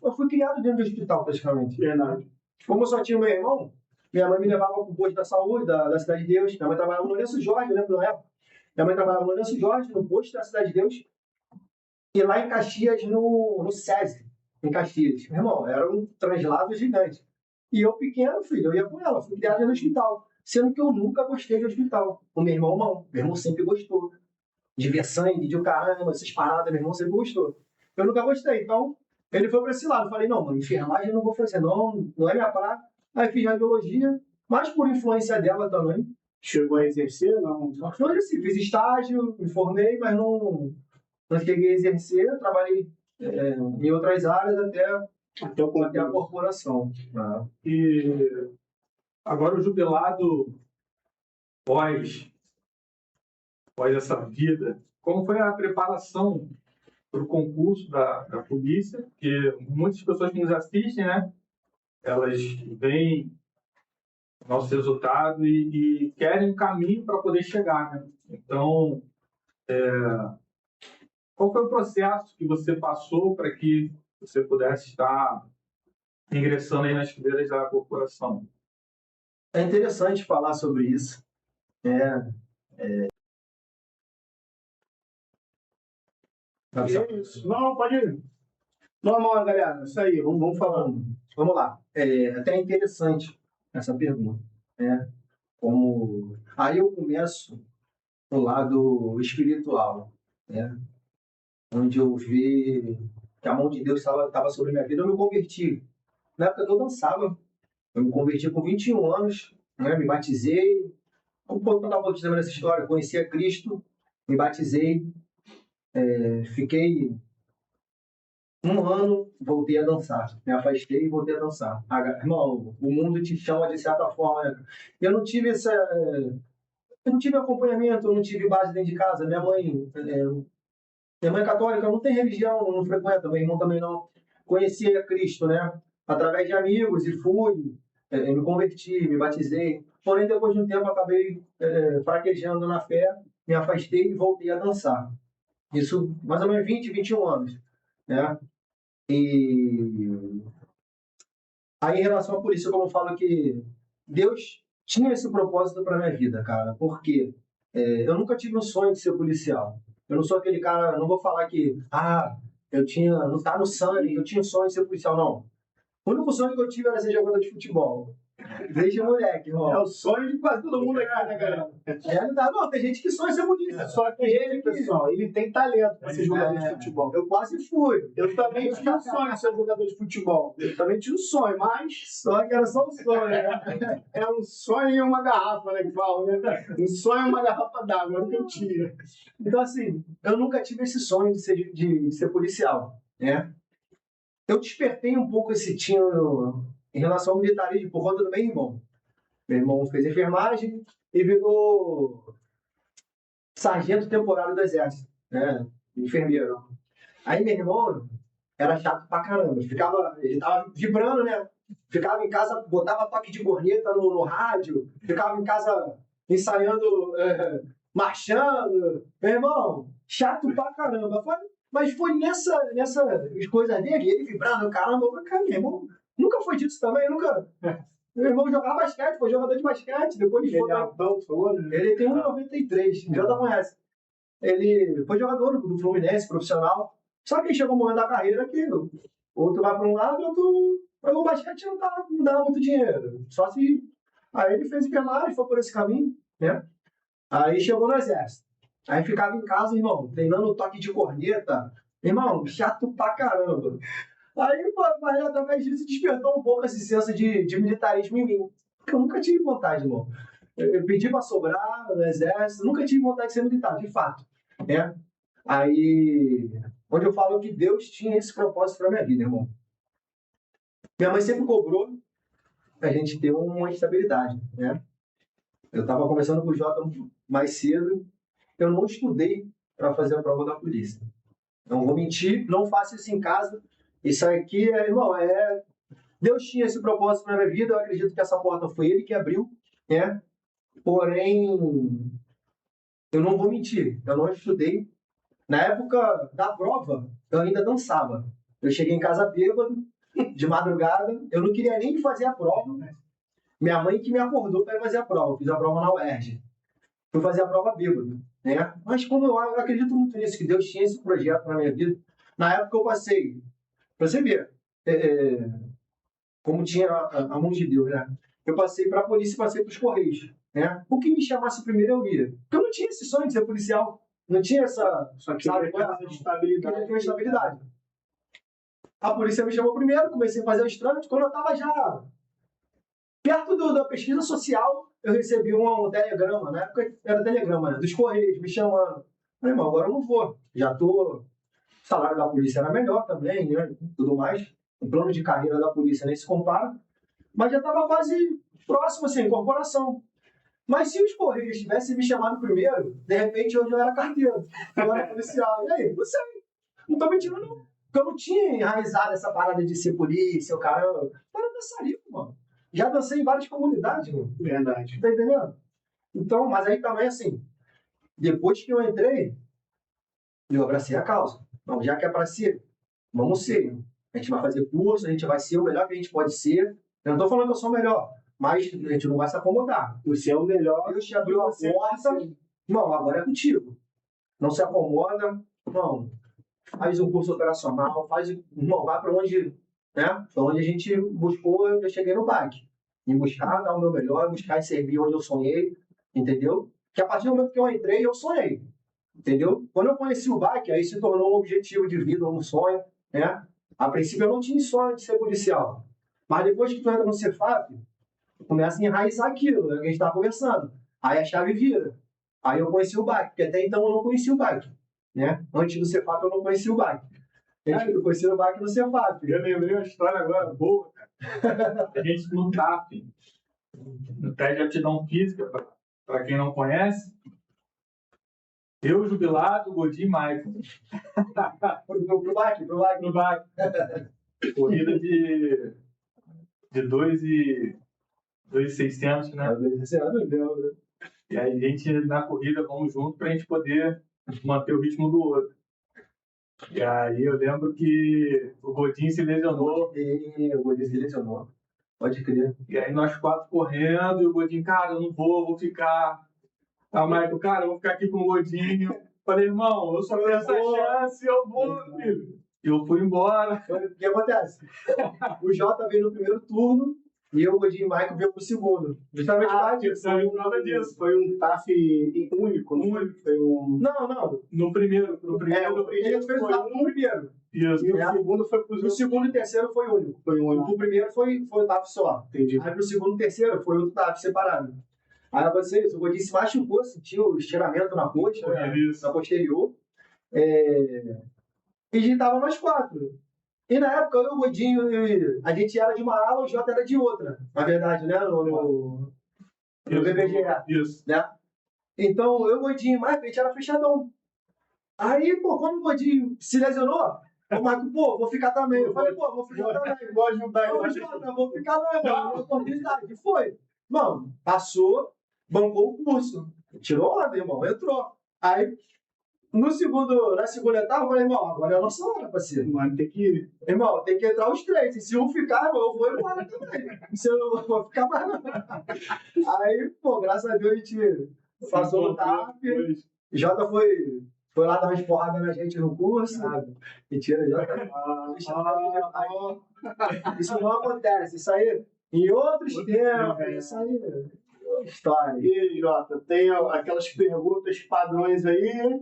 eu fui criado dentro do hospital, praticamente. Verdade. Como eu só tinha meu irmão, minha mãe me levava para o posto da saúde, da Cidade de Deus. Minha mãe trabalhava no Lourenço Jorge, lembra, na época? Minha mãe trabalhava no Lourenço Jorge, no posto da Cidade de Deus, e lá em Caxias, no SESI, em Caxias. Meu irmão, era um translado gigante. E eu pequeno, filho, eu ia com ela, fui criado no hospital. Sendo que eu nunca gostei de hospital. O meu irmão não. Meu irmão sempre gostou. De ver sangue, de caramba, essas paradas, meu irmão sempre gostou. Eu nunca gostei. Então, ele foi para esse lado. Eu falei, não, mano, enfermagem eu não vou fazer, não é minha praia. Aí fiz radiologia, mas por influência dela também. Chegou a exercer? Não. Não exerci, fiz estágio, me formei, mas não cheguei a exercer. Trabalhei em outras áreas até a corporação. Ah. E agora o jubilado pós essa vida, como foi a preparação para o concurso da polícia? Porque muitas pessoas que nos assistem, né, elas veem o nosso resultado e querem um caminho para poder chegar, né? Então, qual foi o processo que você passou para que você pudesse estar ingressando aí nas fileiras da corporação? É interessante falar sobre isso. É isso. Não, pode ir. Normal, galera. Isso aí, vamos falando. Vamos lá. Até interessante essa pergunta. Né? Aí eu começo no lado espiritual, né? Onde eu vi que a mão de Deus estava sobre a minha vida. Eu me converti. Na época que eu dançava, eu me converti com 21 anos, né? Me batizei. Vou contar um pouquinho também dessa história. Conheci a Cristo, me batizei, fiquei um ano, voltei a dançar. Me afastei e voltei a dançar. Irmão, o mundo te chama de certa forma. Né? Eu não tive acompanhamento, eu não tive base dentro de casa. Minha mãe é católica, não tem religião, não frequenta, meu irmão também não. Conheci a Cristo, né? Através de amigos, e fui, me converti, me batizei. Porém, depois de um tempo, acabei fraquejando na fé, me afastei e voltei a dançar. Isso, mais ou menos 20, 21 anos, né? E aí, em relação à polícia, como eu falo que Deus tinha esse propósito para minha vida, cara, porque eu nunca tive um sonho de ser policial. Eu não sou aquele cara, não vou falar que, não tá no sangue, eu tinha um sonho de ser policial, não. O único sonho que eu tive era ser jogador de futebol. Desde moleque, irmão. É o sonho de quase todo mundo aqui, né, galera? Não, tem gente que sonha ser polícia. Só que ele, pessoal, ele tem talento para ser jogador de futebol. Eu quase fui. Eu também tinha um sonho de ser jogador de futebol. Eu também tinha um sonho, mas Só que era só um sonho, né? é um sonho e uma garrafa, né, que falam, né? Um sonho e uma garrafa d'água, era o que eu tinha. Então, assim, eu nunca tive esse sonho de ser policial, né? Eu despertei um pouco esse tino em relação ao militarismo por conta do meu irmão. Meu irmão fez enfermagem e virou sargento temporário do Exército, né? Enfermeiro. Aí meu irmão era chato pra caramba. Ele tava vibrando, né? Ficava em casa, botava toque de corneta no rádio, ficava em casa ensaiando, marchando. Meu irmão, chato pra caramba. Mas foi nessas coisas dele, ele vibrando, caramba. Cara, meu irmão nunca foi disso também, nunca. Meu irmão jogava basquete, foi jogador de basquete, depois ele foi. Ele tem 1,93, já tá conhece. Ele foi jogador do Fluminense, profissional. Só que chegou um momento da carreira que outro vai para um lado e outro. Mas o basquete não dava muito dinheiro. Só se. Aí ele fez enfermagem, foi por esse caminho, né? Aí chegou no Exército. Aí ficava em casa, irmão, treinando toque de corneta. Irmão, chato pra caramba. Aí, mas através disso despertou um pouco esse senso de militarismo em mim. Porque eu nunca tive vontade, irmão. Eu pedi pra sobrar no Exército, nunca tive vontade de ser militar, de fato. Né? Aí, onde eu falo que Deus tinha esse propósito pra minha vida, irmão. Minha mãe sempre cobrou pra gente ter uma estabilidade, né? Eu estava conversando com o Jota mais cedo. Eu não estudei para fazer a prova da polícia. Não vou mentir, não faço isso em casa. Isso aqui, irmão, Deus tinha esse propósito na minha vida. Eu acredito que essa porta foi Ele que abriu, né? Porém, eu não vou mentir, eu não estudei. Na época da prova, eu ainda dançava. Eu cheguei em casa bêbado, de madrugada. Eu não queria nem fazer a prova. Minha mãe que me acordou para fazer a prova. Eu fiz a prova na UERJ. Fui fazer a prova bêbado. né? Mas como eu acredito muito nisso, que Deus tinha esse projeto na minha vida, na época eu passei, pra você ver, como tinha a mão de Deus, né? Eu passei para a polícia e passei para os Correios, né? O que me chamasse primeiro eu ia. Porque eu não tinha esse sonho de ser policial. Não tinha essa, Só que sabe, essa eu estabilidade. queria ter uma estabilidade. A polícia me chamou primeiro, comecei a fazer os trâmites. Quando eu estava já perto da pesquisa social, eu recebi um telegrama, na época era telegrama, né? Dos Correios, me chamando. Falei, irmão, agora eu não vou. Já tô... O salário da polícia era melhor também, né? Tudo mais. O plano de carreira da polícia nem se compara. Mas já estava quase próximo, assim, incorporação. Mas se os Correios tivessem me chamado primeiro, de repente hoje eu era carteiro, eu era policial. E aí? Não sei. Não tô mentindo, não. Porque eu não tinha enraizado essa parada de ser polícia, o cara. Eu era dançarino, mano. Já dancei em várias comunidades, mano. Verdade. Tá entendendo? Então, mas aí também, assim, depois que eu entrei, eu abracei a causa. Não, já que é pra ser, vamos ser. A gente vai fazer curso, a gente vai ser o melhor que a gente pode ser. Eu não tô falando que eu sou o melhor, mas a gente não vai se acomodar. Você é o melhor. Deus te abriu a porta, não, agora é contigo. Não se acomoda, não. Faz um curso operacional, não, vai para onde, né? Para onde a gente buscou, eu cheguei no BAC. Em buscar dar o meu melhor, buscar e servir onde eu sonhei, entendeu? Que a partir do momento que eu entrei, eu sonhei, entendeu? Quando eu conheci o BAC, aí se tornou um objetivo de vida, um sonho, né? A princípio eu não tinha sonho de ser policial, mas depois que tu entra no Cefap, começa a enraizar aquilo, né, que a gente estava conversando. Aí a chave vira. Aí eu conheci o BAC, porque até então eu não conhecia o BAC, né? Antes do Cefap eu não conhecia o BAC. Eu conheci o BAC no Cefap. Eu lembrei uma história agora boa, cara. A gente no TAP, no teste de aptidão física, para quem não conhece, eu, Jubilado, Godinho e Michael. Pro BAC. No BAC. Corrida de 2.600, né? E aí a gente, na corrida, vamos junto para a gente poder manter o ritmo do outro. E aí eu lembro que o Godinho se lesionou. O Godinho se lesionou. Pode crer. E aí nós 4 correndo, e o Godinho, cara, eu não vou ficar. Tá, Michael, cara, eu vou ficar aqui com o Godinho. Falei, irmão, eu só tenho essa chance, eu vou, filho. E eu fui embora. O que acontece? O Jota veio no primeiro turno e eu, o Godinho e o Michael veio pro segundo. Justamente Nada disso. Foi um TAF único, não foi? Foi um... Não. No primeiro. O primeiro fez o TAF no primeiro. Isso. E o segundo foi pro... O segundo e terceiro foi único. Foi único. O primeiro foi o TAF só. Entendi. Aí pro segundo e terceiro foi outro TAF separado. Aí aconteceu isso, o Godinho se machucou, sentiu o estiramento na coxa, na posterior. E a gente tava nós 4. E na época, eu e o Godinho, a gente era de uma ala, o Jota era de outra. Na verdade, né? No BBGE. Isso. Né? Então, eu, o Godinho e o Marco, a gente era fechadão. Aí, pô, quando o Godinho se lesionou, o Marco, pô, vou ficar também. Eu falei, pô, vou ficar também. Vou ajudar Eu, Jota, vou ficar também, mano. Oportunidade. E foi. Mano, passou, bancou o curso. Tirou onda, irmão, entrou. Aí, na segunda etapa, eu falei, irmão, agora é a nossa hora, parceiro. Mano, tem que ir. Irmão, tem que entrar os 3. E se um ficar, irmão, eu vou embora também. Se eu não vou ficar mais, não. Aí, pô, graças a Deus a gente passou no TAP. Jota foi lá dar umas porradas na gente no curso. Mentira, Jota. Isso não acontece. Isso aí, em outros tempos, isso aí é história. E aí, Jota, tem aquelas perguntas padrões aí?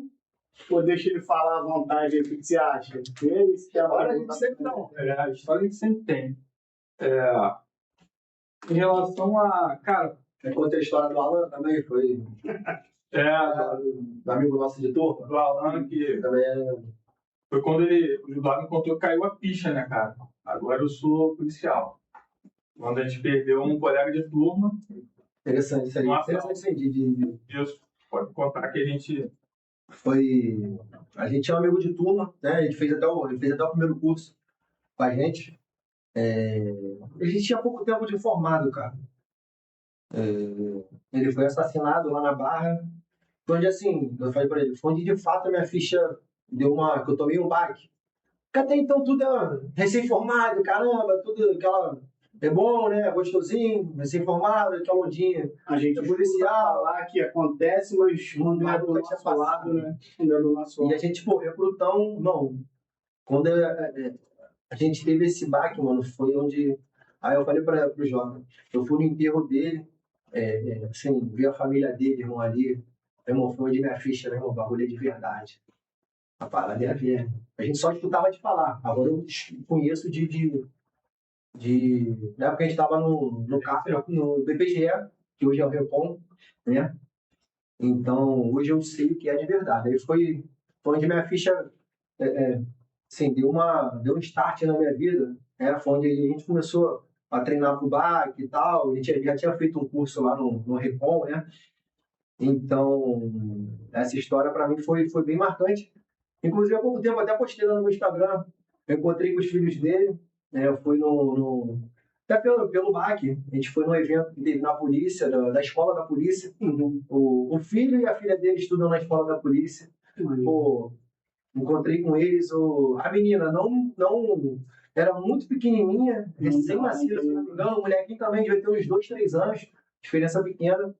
Ou deixa ele falar à vontade aí, o que você acha? É isso que Agora a gente sempre não. A história a gente sempre tem. Em relação a... Cara... Eu contei a história do Alan também, foi... do amigo nosso de turma. Do Alan, que... Também foi quando o Jubilado me contou que caiu a ficha, né, cara? Agora eu sou policial. Quando a gente perdeu um colega de turma... Interessante isso aí. Interessante isso aí. Isso. Pode contar que a gente... A gente é um amigo de turma, né? Ele fez até o primeiro curso com a gente. A gente tinha pouco tempo de formado, cara. Ele foi assassinado lá na Barra. Foi onde, assim, eu falei pra ele, foi onde de fato a minha ficha deu que eu tomei um baque. Porque até então tudo é recém-formado, caramba, tudo aquela é bom, né? Gostosinho, recém-formado, que é ondinha. A gente É policial. lá que acontece, mas não é do Nunca tinha nosso lado, passado. né? Não é do nosso E a lado. gente, pô, recrutão, não. Quando a gente teve esse baque, mano, foi onde. Aí eu falei pro Jota, eu fui no enterro dele, assim, vi a família dele, irmão, ali. Irmão, foi onde minha ficha, né, irmão, bagulho de verdade. A parada é a ver. A gente só escutava de falar. Agora eu conheço na época a gente estava no BPGE, que hoje é o Recon, né? Então, hoje eu sei o que é de verdade. Aí foi onde minha ficha, assim, deu um start na minha vida, né? Foi onde a gente começou a treinar pro BAC e tal. A gente já tinha feito um curso lá no Recon, né? Então, essa história para mim foi bem marcante. Inclusive, há pouco tempo, até postei lá no meu Instagram, eu encontrei com os filhos dele, né? Eu fui até pelo BAC, a gente foi num evento que teve na polícia, da escola da polícia. O filho e a filha dele estudam na escola da polícia. Pô, encontrei com eles, a menina não era muito pequenininha, recém-nascida, se não me engano, o molequinho também devia ter uns 2, 3 anos, diferença pequena.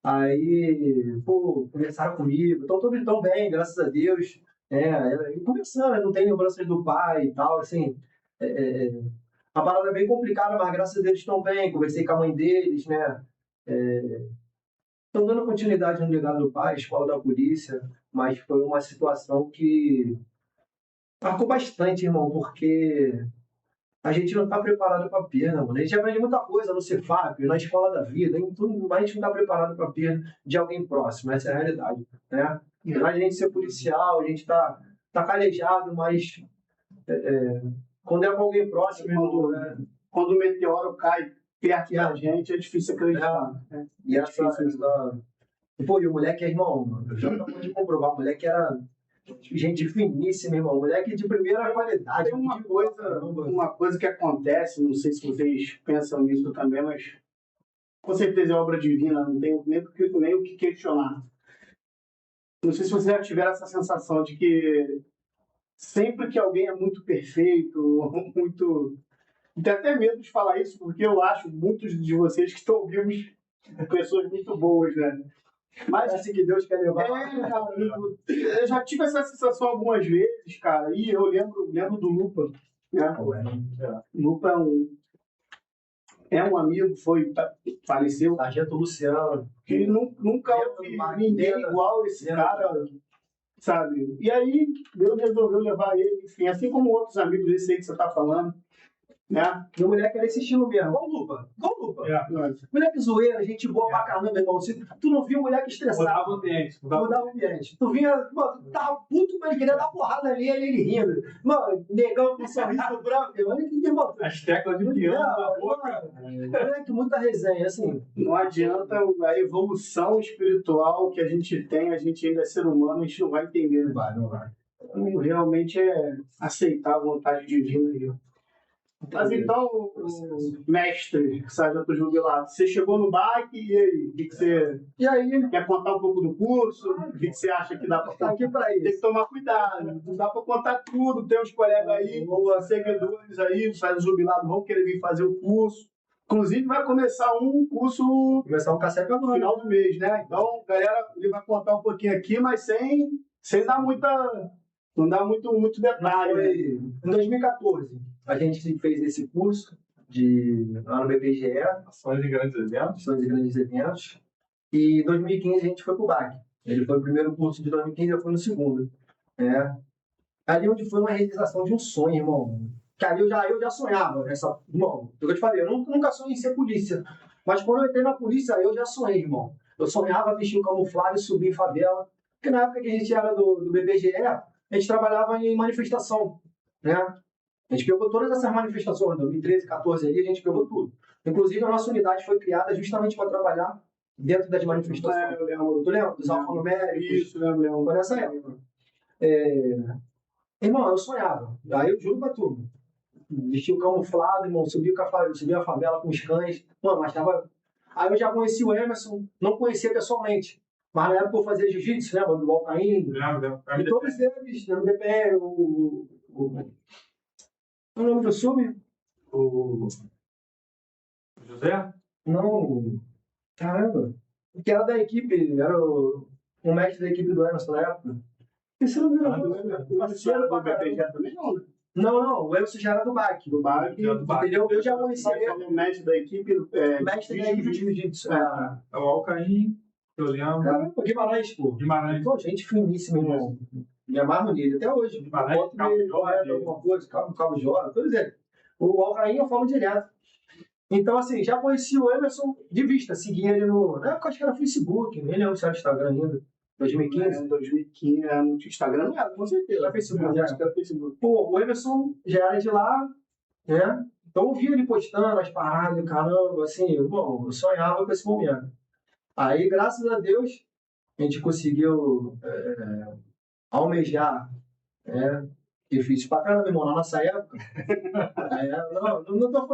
Aí, pô, conversaram comigo, estão todos tão bem, graças a Deus. E conversando, não tem lembranças do pai e tal, assim. A parada é bem complicada, mas graças a Deus estão bem. Conversei com a mãe deles, né? Estão dando continuidade no legado do pai, escola da polícia, mas foi uma situação que marcou bastante, irmão, porque a gente não está preparado para a perda, mano. A gente aprende muita coisa no Cefap, na escola da vida, em tudo, mas a gente não está preparado para a perda de alguém próximo. Essa é a realidade, né? Apesar de a gente ser policial, a gente está calejado, mas quando é com alguém próximo, irmão, né? Quando o meteoro cai perto da gente, é difícil acreditar. E Pô, e o moleque, irmão, eu já acabou de comprovar, o moleque era gente finíssima, irmão. Moleque de primeira qualidade. Tem uma coisa que acontece, não sei se vocês pensam nisso também, mas com certeza é obra divina, não tenho nem o que questionar. Não sei se vocês já tiveram essa sensação de que sempre que alguém é muito perfeito, muito... Tenho até medo de falar isso, porque eu acho muitos de vocês que estão vivos pessoas muito boas, né? Mas parece que Deus quer levar. Cara, eu já tive essa sensação algumas vezes, cara, e eu lembro do Lupa, né? Lupa é um amigo, faleceu. Sargento Luciano. Que nunca houve ninguém igual esse cara, sabe? E aí Deus resolveu levar ele, enfim, assim como outros amigos desse aí que você tá falando. Né? Meu moleque era esse estilo mesmo, igual Lupa. Moleque zoeira, gente boa pra caramba, irmão. Tu não viu o moleque estressado. Mudava o ambiente. Tu vinha, mano, tu tava puto, mas ele queria dar porrada ali, ele rindo. Mano, negão com sorriso branco, olha que irmão. As teclas de piano na boca. Moleque, muita resenha, assim. Não adianta a evolução espiritual que a gente tem, a gente ainda é ser humano, a gente não vai entender. Não vai. Realmente é aceitar a vontade divina aí. Mas então, mestre, sargento jubilado, você chegou no BAC e aí? O que você quer contar um pouco do curso? O que você acha que dá para contar? Aqui para isso. Tem que tomar cuidado, não dá para contar tudo. Tem uns colegas aí, ou seguidores aí, os sargentos jubilados vão querer vir fazer o curso. Inclusive, vai começar um curso um cacete no final do mês, né? Então, galera, ele vai contar um pouquinho aqui, mas sem dar não dá muito detalhe. Né? Em 2014, a gente fez esse curso lá no BPGE. Ações e grandes eventos. E em 2015 a gente foi pro BAC. Ele foi o primeiro curso de 2015, eu fui no segundo. Ali onde foi uma realização de um sonho, irmão. Que ali eu já sonhava. Irmão, eu te falei, eu nunca sonhei em ser polícia. Mas quando eu entrei na polícia, eu já sonhei, irmão. Eu sonhava vestir o camuflado e subir em favela. Porque na época que a gente era do BPGE, a gente trabalhava em manifestação, né? A gente pegou todas essas manifestações, 2013, 2014 ali, a gente pegou tudo. Inclusive, a nossa unidade foi criada justamente para trabalhar dentro das manifestações. Eu lembro. Tu lembra? Dos alfanuméricos. Isso, lembro. Foi nessa época. Irmão, eu sonhava. Aí eu juro pra tu. Vesti o camuflado, irmão, subi a favela com os cães. Mano, mas tava... Aí eu já conheci o Emerson, não conhecia pessoalmente. Mas na época eu fazia jiu-jitsu, lembra? Do Balcaim. E todos eles, no DPR, o nome do sub? José? Não, caramba. Que era da equipe, era o mestre da equipe do Emerson na época. Esse não O parceiro do BPG também não, né? Não, o Emerson já era do BAC. Do BAC, Entendeu? Eu já conheci ele. o mestre da equipe. Mestre da equipe de jiu-jitsu. É o Alcaim, eu lembro. Caramba, Guimarães, pô. Guimarães. Pô, gente finíssima, irmão. Me amarro nele até hoje. Guimarães, Boto nele, alguma coisa, Cabo Jora, por exemplo. O Alcaim eu falo direto. Então, assim, já conheci o Emerson de vista, seguia ele no. Na época, acho que era Facebook, nem lembro se era Instagram ainda. 2015? 2015, no Instagram não era, com certeza. Era Facebook, Acho que era Facebook. Pô, o Emerson já era de lá, né? Então eu via ele postando as paradas, caramba, assim, bom, eu sonhava com esse momento. Aí, graças a Deus, a gente conseguiu almejar, né? Difícil pra caramba, irmão, na nossa época.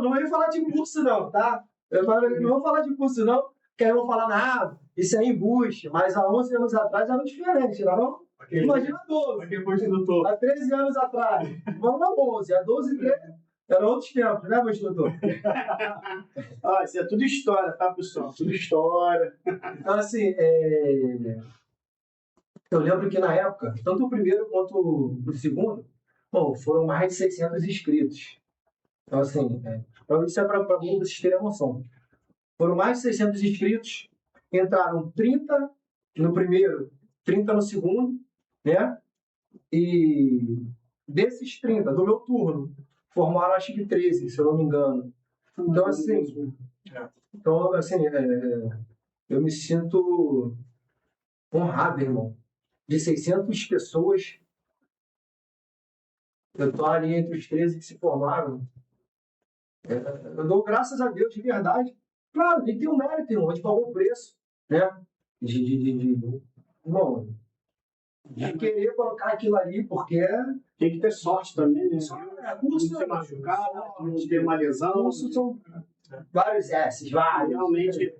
Não ia falar de curso, não, tá? Não vou falar de curso, não, porque aí eu vou falar, isso é embuste, mas há 11 anos atrás era diferente, não é não? Imagina 12. Há 13 anos atrás. Vamos lá, 11. Há 12, 13. Era outros tempos, né, meu instrutor? Isso é tudo história, tá, pessoal? Tudo história. Então, assim, eu lembro que na época, tanto o primeiro quanto o segundo, foram mais de 600 inscritos. Então, assim, isso é para vocês terem noção. Foram mais de 600 inscritos, entraram 30 no primeiro, 30 no segundo, né? E desses 30, do meu turno, formaram acho que 13, se eu não me engano. Então, assim, eu me sinto honrado, irmão. De 600 pessoas, eu estou ali entre os 13 que se formaram. Eu dou graças a Deus, de verdade. Claro, tem que ter um mérito, irmão. A gente pagou o preço, né? Irmão, de querer colocar aquilo ali, porque tem que ter sorte também, né? Curso não se machucar, não ter uma lesão. Cursos são vários S's, vários. Realmente,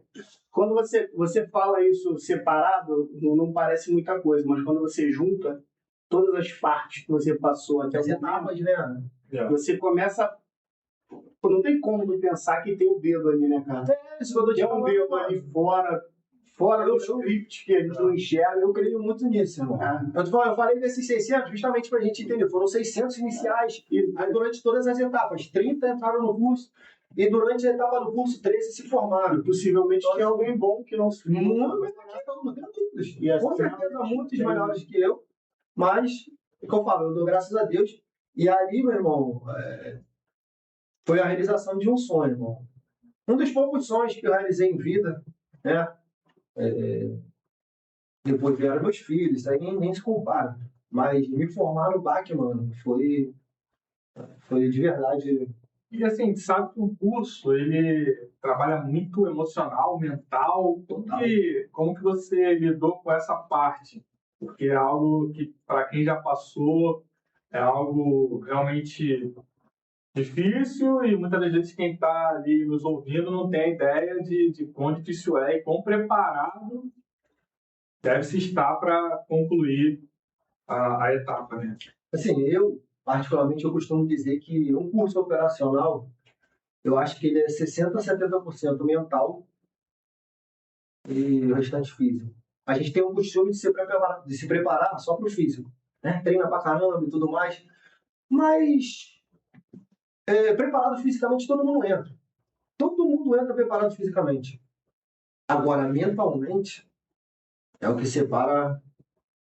quando você fala isso separado, não parece muita coisa, mas quando você junta todas as partes que você passou até as etapas, né? Você começa. Não tem como não pensar que tem o dedo ali, né, cara? Isso que eu tô tem um dedo ali fora do script que a gente não enxerga. Eu creio muito nisso, irmão. Eu falei desses 600 justamente pra gente entender. Foram 600 iniciais e aí, durante todas as etapas. 30 entraram no curso e durante a etapa do curso 13 se formaram. E possivelmente tinha alguém bom que não se não tenho dúvidas. Com certeza muitos maiores que eu, mas, como eu falo, eu dou graças a Deus. E ali, meu irmão, foi a realização de um sonho, irmão. Um dos poucos sonhos que eu realizei em vida, né? Depois vieram meus filhos, aí nem se compara. Mas me formar no BAC, mano, foi de verdade. E assim, sabe que o curso, ele trabalha muito emocional, mental. Como que você lidou com essa parte? Porque é algo que, para quem já passou, é algo realmente difícil e muitas das vezes quem está ali nos ouvindo não tem a ideia de quão difícil é e quão preparado deve-se estar para concluir a etapa, né? Assim, particularmente, eu costumo dizer que um curso operacional, eu acho que ele é 60% a 70% mental e o restante físico. A gente tem um costume de se preparar só para o físico, né? Treina pra caramba e tudo mais, mas preparado fisicamente todo mundo entra. Todo mundo entra preparado fisicamente. Agora, mentalmente, é o que separa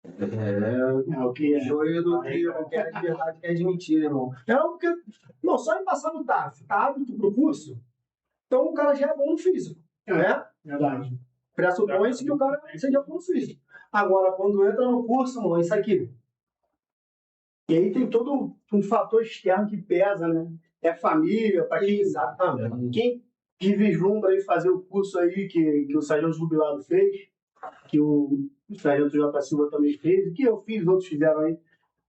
o que é joio do trigo, o que é de verdade, o que é de mentira, irmão. Só em passar no TAF, tá hábito pro curso, então o cara já é bom no físico, né? Verdade. Pressupõe-se que o cara seja bom no físico. Agora, quando entra no curso, irmão, isso aqui. E aí tem todo um fator externo que pesa, né? É família, para quem, exatamente. Quem vislumbra aí fazer o curso aí que o Sargento Jubilado fez, que o Sargento J. Silva também fez, que eu fiz, outros fizeram aí.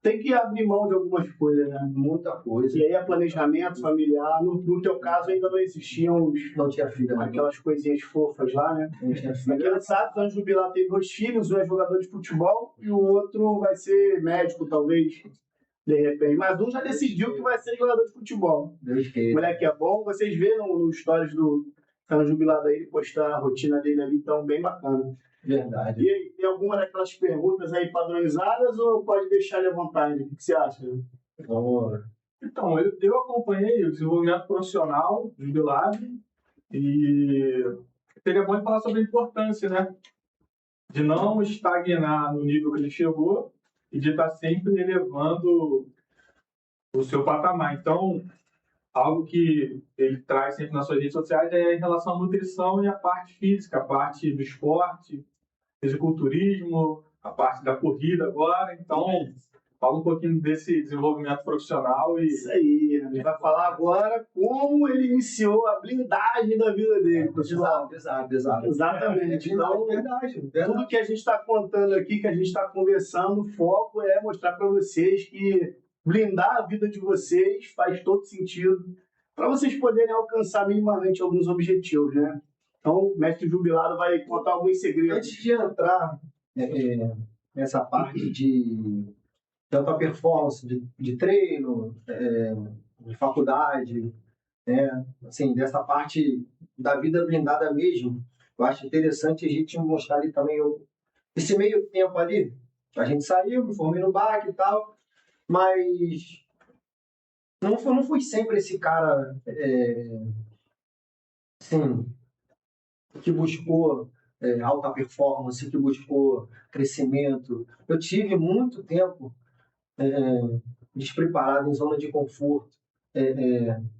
Tem que abrir mão de algumas coisas, né? Muita coisa. E aí é planejamento familiar. No teu caso ainda não existiam não tinha filha, aquelas coisinhas fofas lá, né? Não tinha filha. Aquele sabe, o Jubilado tem 2 filhos, um é jogador de futebol e o outro vai ser médico, talvez. De repente. Mas um já decidiu que vai ser jogador de futebol. Deus O queira. moleque é bom. Vocês vê no stories do cara jubilado aí, postar a rotina dele ali, então bem bacana. Verdade. E aí, tem alguma daquelas perguntas aí padronizadas ou pode deixar ele à vontade? O que você acha? Vamos. Então, eu acompanhei o desenvolvimento profissional do Jubilado e seria bom falar sobre a importância, né? De não estagnar no nível que ele chegou e de estar sempre elevando o seu patamar. Então, algo que ele traz sempre nas suas redes sociais é em relação à nutrição e à parte física, a parte do esporte, fisiculturismo, a parte da corrida agora. Então, fala um pouquinho desse desenvolvimento profissional e Isso aí, a gente vai falar agora como ele iniciou a blindagem da vida dele, pessoal. Exato. Exatamente. Então, Verdade. tudo que a gente está contando aqui, que a gente está conversando, o foco é mostrar para vocês que blindar a vida de vocês faz todo sentido para vocês poderem alcançar minimamente alguns objetivos, né? Então, o mestre jubilado vai contar alguns segredos. Antes de entrar nessa parte de tanto a performance de treino, de faculdade, né? Assim, dessa parte da vida blindada mesmo, eu acho interessante a gente mostrar ali também esse meio tempo ali. A gente saiu, me formei no BAC e tal, mas não fui sempre esse cara assim, que buscou alta performance, que buscou crescimento. Eu tive muito tempo despreparado em zona de conforto.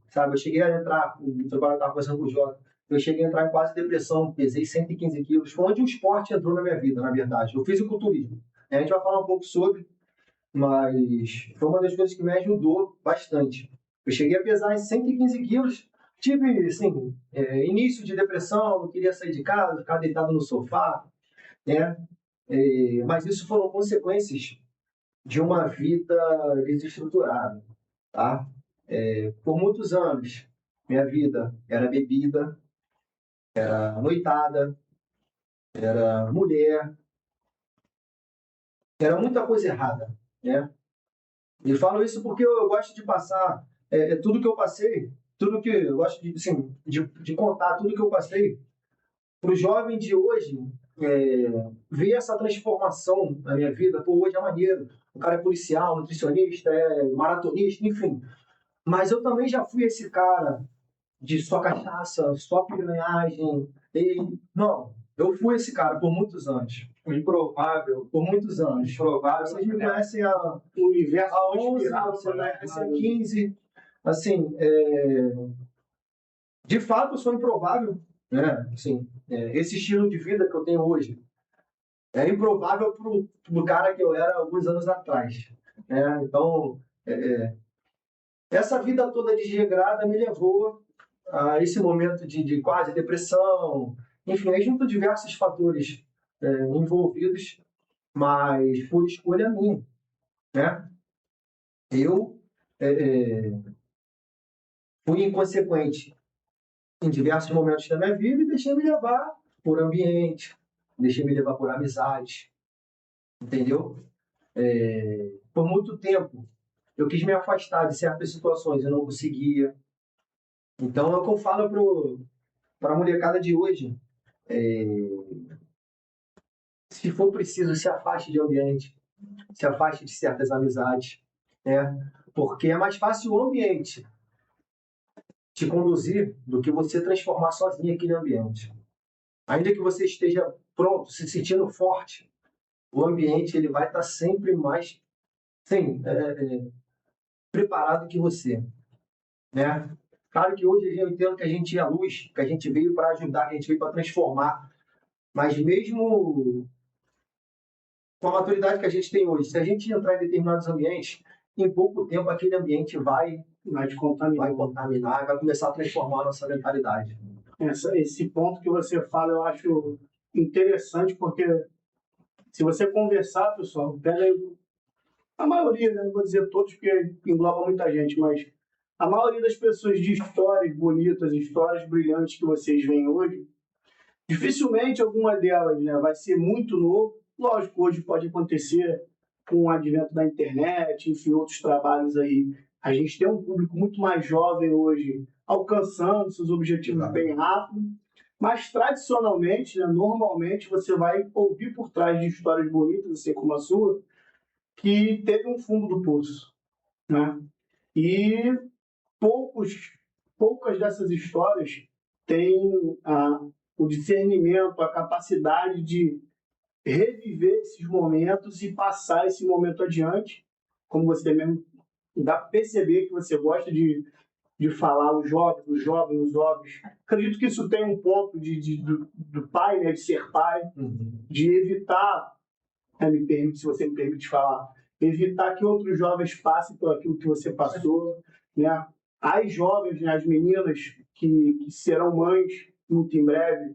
Sabe, eu cheguei a entrar, eu estava conversando com o Jota, eu cheguei a entrar em quase depressão, pesei 115 quilos. Foi onde o esporte entrou na minha vida, na verdade. Eu fiz o fisiculturismo. A gente vai falar um pouco sobre, mas foi uma das coisas que me ajudou bastante. Eu cheguei a pesar em 115 quilos, tive, assim, início de depressão, não queria sair de casa, ficar deitado no sofá, né? Mas isso foram consequências de uma vida desestruturada, tá? Por muitos anos, minha vida era bebida, era noitada, era mulher, era muita coisa errada, né? E falo isso porque eu gosto de passar tudo que eu passei, tudo que eu gosto de, assim, de contar tudo que eu passei para o jovem de hoje ver essa transformação na minha vida. Pô, hoje é maneiro, o cara é policial, nutricionista, é maratonista, enfim. Mas eu também já fui esse cara de só cachaça, só piranhagem. Não, eu fui esse cara por muitos anos. o improvável, Por muitos anos. improvável. Vocês me conhecem há O universo há 11, conspirado, você me né? conhece há 15. Assim, de fato, eu sou improvável. Né? Assim, esse estilo de vida que eu tenho hoje é improvável pro cara que eu era alguns anos atrás. Né? Então, essa vida toda desregrada me levou a esse momento de quase depressão. Enfim, aí junto diversos fatores envolvidos, mas foi escolha minha. Né? Eu fui inconsequente em diversos momentos da minha vida e deixei me levar por ambiente, deixei me levar por amizade, entendeu? Por muito tempo, eu quis me afastar de certas situações, eu não conseguia. Então, é o que eu falo para a molecada de hoje. Se for preciso, se afaste de ambiente, se afaste de certas amizades, né? Porque é mais fácil o ambiente te conduzir do que você transformar sozinho aquele ambiente. Ainda que você esteja pronto, se sentindo forte, o ambiente ele vai estar sempre mais preparado que você, né? Claro que hoje eu entendo que a gente é a luz, que a gente veio para ajudar, que a gente veio para transformar, mas mesmo com a maturidade que a gente tem hoje, se a gente entrar em determinados ambientes, em pouco tempo aquele ambiente vai te contaminar. vai começar a transformar a nossa mentalidade. Esse ponto que você fala eu acho interessante, porque se você conversar, pessoal, pega aí, a maioria, né? Não vou dizer todos, porque engloba muita gente, mas a maioria das pessoas de histórias bonitas, histórias brilhantes que vocês veem hoje, dificilmente alguma delas, né, vai ser muito novo. Lógico, hoje pode acontecer com o advento da internet, enfim, outros trabalhos aí, a gente tem um público muito mais jovem hoje, alcançando seus objetivos bem rápido, mas tradicionalmente, né, normalmente, você vai ouvir por trás de histórias bonitas, assim como a sua, que teve um fundo do poço, né? E poucas dessas histórias têm o discernimento, a capacidade de reviver esses momentos e passar esse momento adiante, como você mesmo dá para perceber que você gosta de falar os jovens. Acredito que isso tem um ponto do pai, né, de ser pai, de evitar, se você me permite falar, evitar que outros jovens passem por aquilo que você passou, né? As jovens, né, as meninas que serão mães muito em breve,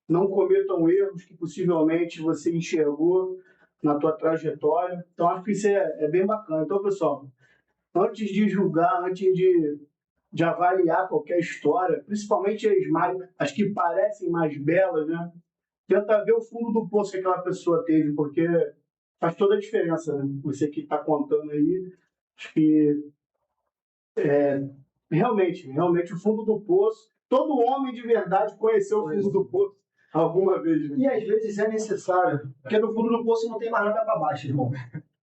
não cometam erros que possivelmente você enxergou na tua trajetória. Então, acho que isso é bem bacana. Então, pessoal, antes de julgar, antes de avaliar qualquer história, principalmente as que parecem mais belas, né? Tenta ver o fundo do poço que aquela pessoa teve, porque faz toda a diferença, né? Você que está contando aí, acho que realmente o fundo do poço, todo homem de verdade conheceu o fundo do poço alguma vez. Né? E às vezes é necessário, porque no fundo do poço não tem mais nada para baixo, irmão.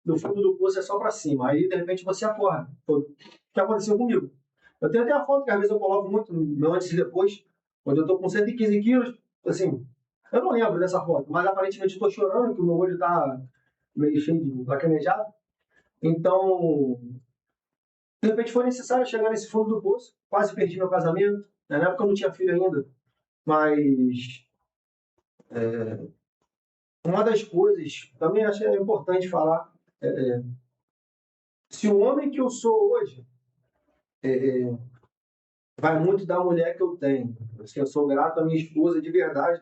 No fundo do poço é só para cima. Aí, de repente, você acorda. Foi o que aconteceu comigo. Eu tenho até a foto que às vezes eu coloco muito no meu antes e depois, quando eu estou com 115 quilos, assim, eu não lembro dessa foto, mas aparentemente estou chorando, que o meu olho está meio cheio de lacrimejado. Então, de repente foi necessário chegar nesse fundo do poço. Quase perdi meu casamento. Na época eu não tinha filho ainda. Mas uma das coisas, também acho que é importante falar, se o homem que eu sou hoje vai muito da mulher que eu tenho. Assim, eu sou grato à minha esposa de verdade.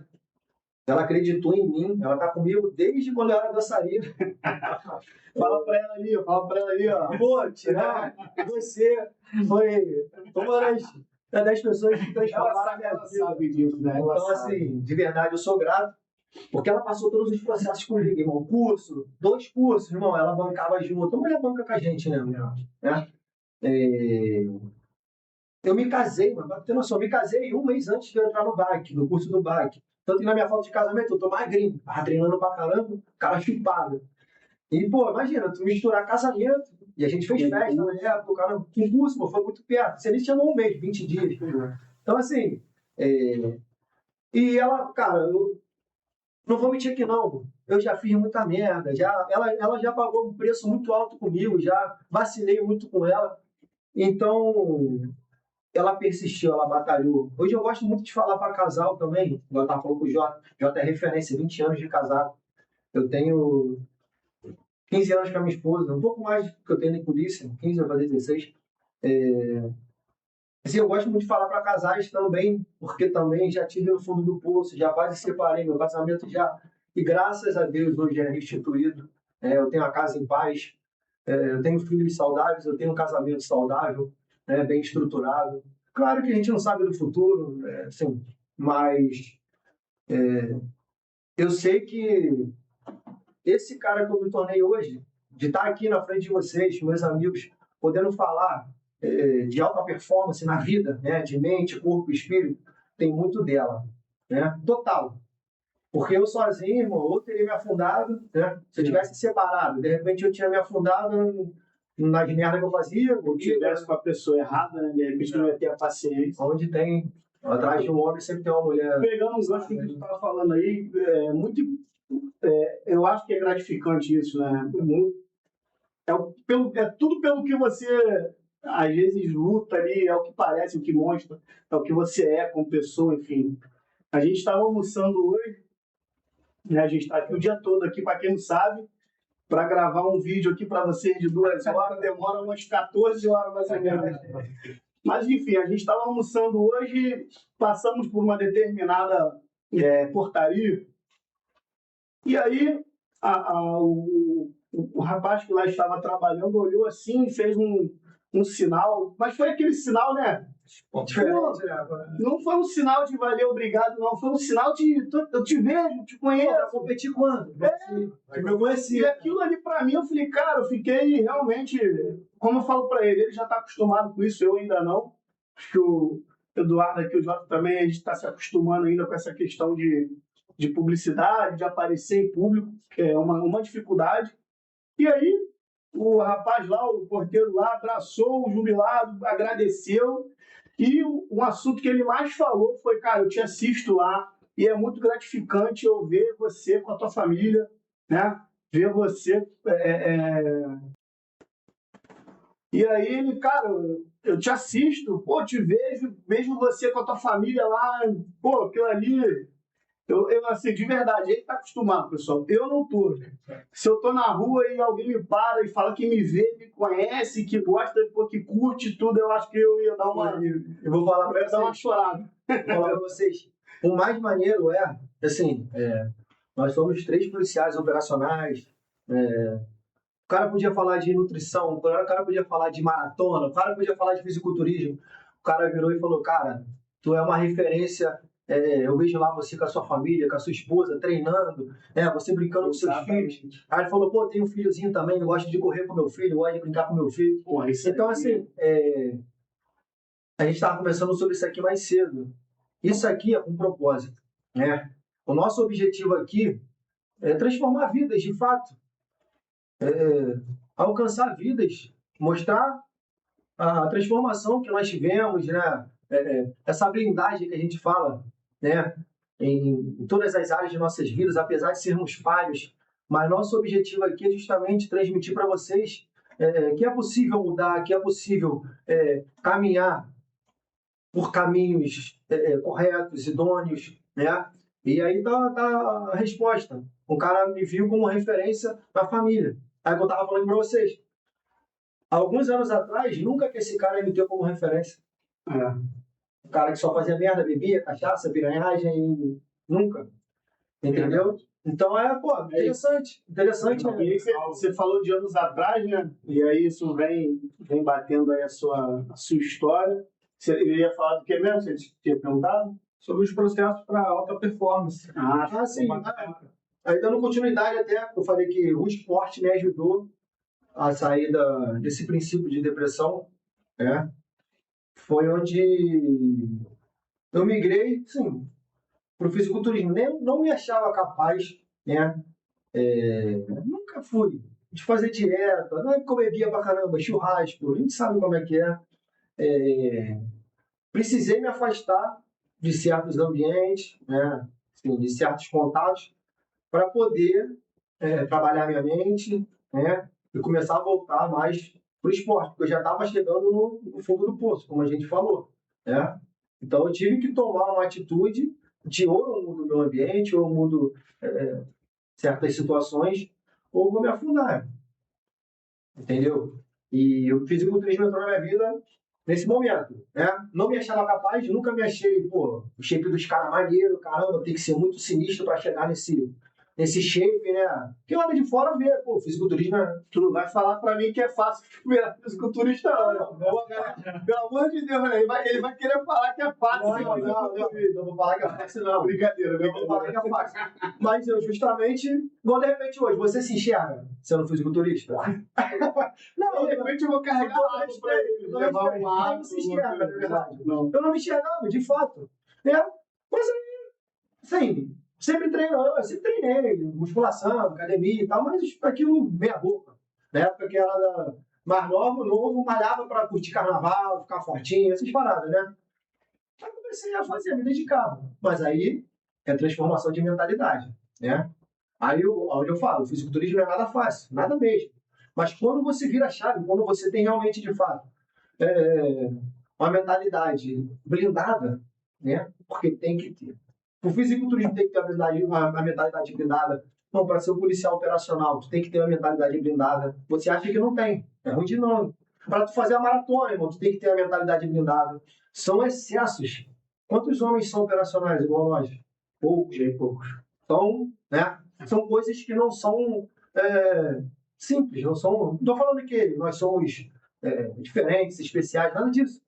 Ela acreditou em mim, ela está comigo desde quando eu era dançarina. Fala pra ela ali, ó. Amor, tirar você foi uma das pessoas que transformaram a minha Ela vida. sabe disso, né? Ela Então, sabe. assim, de verdade, eu sou grato, porque ela passou todos os processos comigo, irmão. Curso, 2 cursos, irmão, ela bancava junto. A mulher banca com a gente, né? Eu me casei, mano, pra ter noção, eu me casei um mês antes de eu entrar no BAC, no curso do BAC. Tanto que na minha foto de casamento eu tô magrinho, tava treinando pra caramba, cara chupado. E, pô, imagina, tu misturar casamento, e a gente fez festa na época, o cara, com curso, pô, foi muito perto. Você nem chamou um mês, 20 dias. Então, assim, e ela, cara, eu não vou mentir que não, eu já fiz muita merda, ela já pagou um preço muito alto comigo, já vacilei muito com ela. Então, ela persistiu, ela batalhou. Hoje eu gosto muito de falar para casal também. Eu estava falando com o Jota. Jota é referência, 20 anos de casado. Eu tenho 15 anos com a minha esposa, um pouco mais do que eu tenho em polícia, 15 a fazer 16. Assim, eu gosto muito de falar para casais também, porque também já tive no fundo do poço, já quase separei, meu casamento já... E graças a Deus hoje é restituído. Eu tenho a casa em paz, eu tenho filhos saudáveis, eu tenho um casamento saudável, bem estruturado. Claro que a gente não sabe do futuro, assim, mas eu sei que esse cara que eu me tornei hoje, de estar aqui na frente de vocês, meus amigos, podendo falar de alta performance na vida, né, de mente, corpo e espírito, tem muito dela, né, total. Porque eu sozinho, irmão, ou teria me afundado, né? Se eu tivesse separado, de repente eu tinha me afundado nas merdas que eu fazia. Ou tivesse com a pessoa errada, né? De repente não ia ter a paciência. Onde tem, atrás de um homem sempre tem uma mulher. Pegando um gancho que tu estava falando aí, eu acho que é gratificante isso, né? É tudo pelo que você às vezes luta ali, é o que parece, o que mostra, é o que você é como pessoa, enfim. A gente estava almoçando hoje, né? A gente está aqui o dia todo aqui, para quem não sabe, para gravar um vídeo aqui para vocês de 2 horas, demora umas 14 horas mais ou menos. Mas, enfim, a gente estava almoçando hoje, passamos por uma determinada portaria, e aí o rapaz que lá estava trabalhando olhou assim, fez um sinal, mas foi aquele sinal, né? Diferente, né? Não foi um sinal de valeu, obrigado, não. Foi um sinal de eu te vejo, te Pô, pra conheço. competir quando? Que eu E conhecia. aquilo ali pra mim, eu falei, cara, eu fiquei realmente, como eu falo pra ele, ele já tá acostumado com isso, eu ainda não. Acho que o Eduardo aqui, o Jota também, a gente está se acostumando ainda com essa questão de publicidade, de aparecer em público, que é uma dificuldade. E aí, o rapaz lá, o porteiro lá, abraçou o jubilado, agradeceu. E um assunto que ele mais falou foi, cara, eu te assisto lá e é muito gratificante eu ver você com a tua família, né? Ver você. E aí ele, cara, eu te assisto, pô, te vejo você com a tua família lá, pô, aquilo ali. Eu, assim, de verdade, ele tá acostumado, pessoal. Eu não tô. Se eu tô na rua e alguém me para e fala que me vê, me conhece, que gosta, pô, que curte tudo, eu acho que eu ia dar uma, Eu vou falar pra ia dar uma vocês. chorada. Vou falar pra vocês. O mais maneiro é, assim, nós somos 3 policiais operacionais. O cara podia falar de nutrição, o cara podia falar de maratona, o cara podia falar de fisiculturismo. O cara virou e falou, cara, tu é uma referência. Eu vejo lá você com a sua família, com a sua esposa, treinando, você brincando com seus filhos. Aí ele falou, pô, tem um filhozinho também, eu gosto de correr com meu filho, eu gosto de brincar com meu filho. Porra, isso Então, aí. assim, a gente estava conversando sobre isso aqui mais cedo. Isso aqui é um propósito, né? O nosso objetivo aqui é transformar vidas, de fato, alcançar vidas, mostrar a transformação que nós tivemos, né? Essa blindagem que a gente fala, né? Em todas as áreas de nossas vidas, apesar de sermos falhos, mas nosso objetivo aqui é justamente transmitir para vocês que é possível mudar, que é possível caminhar por caminhos corretos, idôneos, né? E aí tá a resposta. O cara me viu como referência na família. Aí eu tava falando para vocês. Alguns anos atrás, nunca que esse cara me deu como referência. O cara que só fazia merda, bebia, cachaça, piranhagem, nunca. Entendeu? Então interessante. Interessante. E aí você falou de anos atrás, né? E aí isso vem batendo aí a sua história. Você ia falar do que mesmo? Você tinha perguntado? Sobre os processos para alta performance. Sim. Aí dando continuidade até, eu falei que o esporte me ajudou a sair desse princípio de depressão, né? Foi onde eu migrei, sim, para o fisiculturismo. Não me achava capaz, né? Nunca fui de fazer dieta, não é que eu bebia pra caramba, churrasco, a gente sabe como é que é. Precisei me afastar de certos ambientes, né? Assim, de certos contatos, para poder trabalhar minha mente, né? E começar a voltar mais para o esporte, porque eu já estava chegando no fundo do poço, como a gente falou, né? Então eu tive que tomar uma atitude de ou eu mudo o meu ambiente, ou eu mudo certas situações, ou vou me afundar, entendeu? E o fisiculturismo entrou na minha vida nesse momento, né? Não me achava capaz, nunca me achei, pô, o shape dos caras maneiro, caramba, tem que ser muito sinistro para chegar nesse shape, né? Quem olha de fora vê, pô, o fisiculturismo Tu não vai falar pra mim que é fácil virar fisiculturista, não. Pelo amor de Deus, né? Ele vai querer falar que é fácil. Não vou falar que é fácil, não. Brincadeira, Não vou falar que é fácil. Mas eu justamente, igual de repente hoje, você se enxerga sendo fisiculturista? Não, de repente eu vou carregar água pra ele. Levar um água. Não se enxerga, na verdade. Não. Eu não me enxergava, de fato. Mas aí, assim, sempre treinei, musculação, academia e tal, mas aquilo meia boca. Na época que era mais novo, malhava para curtir carnaval, ficar fortinho, essas paradas, né? Aí comecei a fazer, me dedicava. Mas aí é transformação de mentalidade, né? Aí onde eu falo, o fisiculturismo não é nada fácil, nada mesmo. Mas quando você vira a chave, quando você tem realmente, de fato, uma mentalidade blindada, né? Porque tem que ter. O fisiculturismo tem que ter a mentalidade blindada. Não, para ser um policial operacional, tu tem que ter uma mentalidade blindada. Você acha que não tem. É ruim de nome. Para tu fazer a maratona, irmão, tu tem que ter a mentalidade blindada. São excessos. Quantos homens são operacionais igual nós? Poucos, bem poucos. Então, né? São coisas que não são simples. Não estou falando que nós somos diferentes, especiais, nada disso.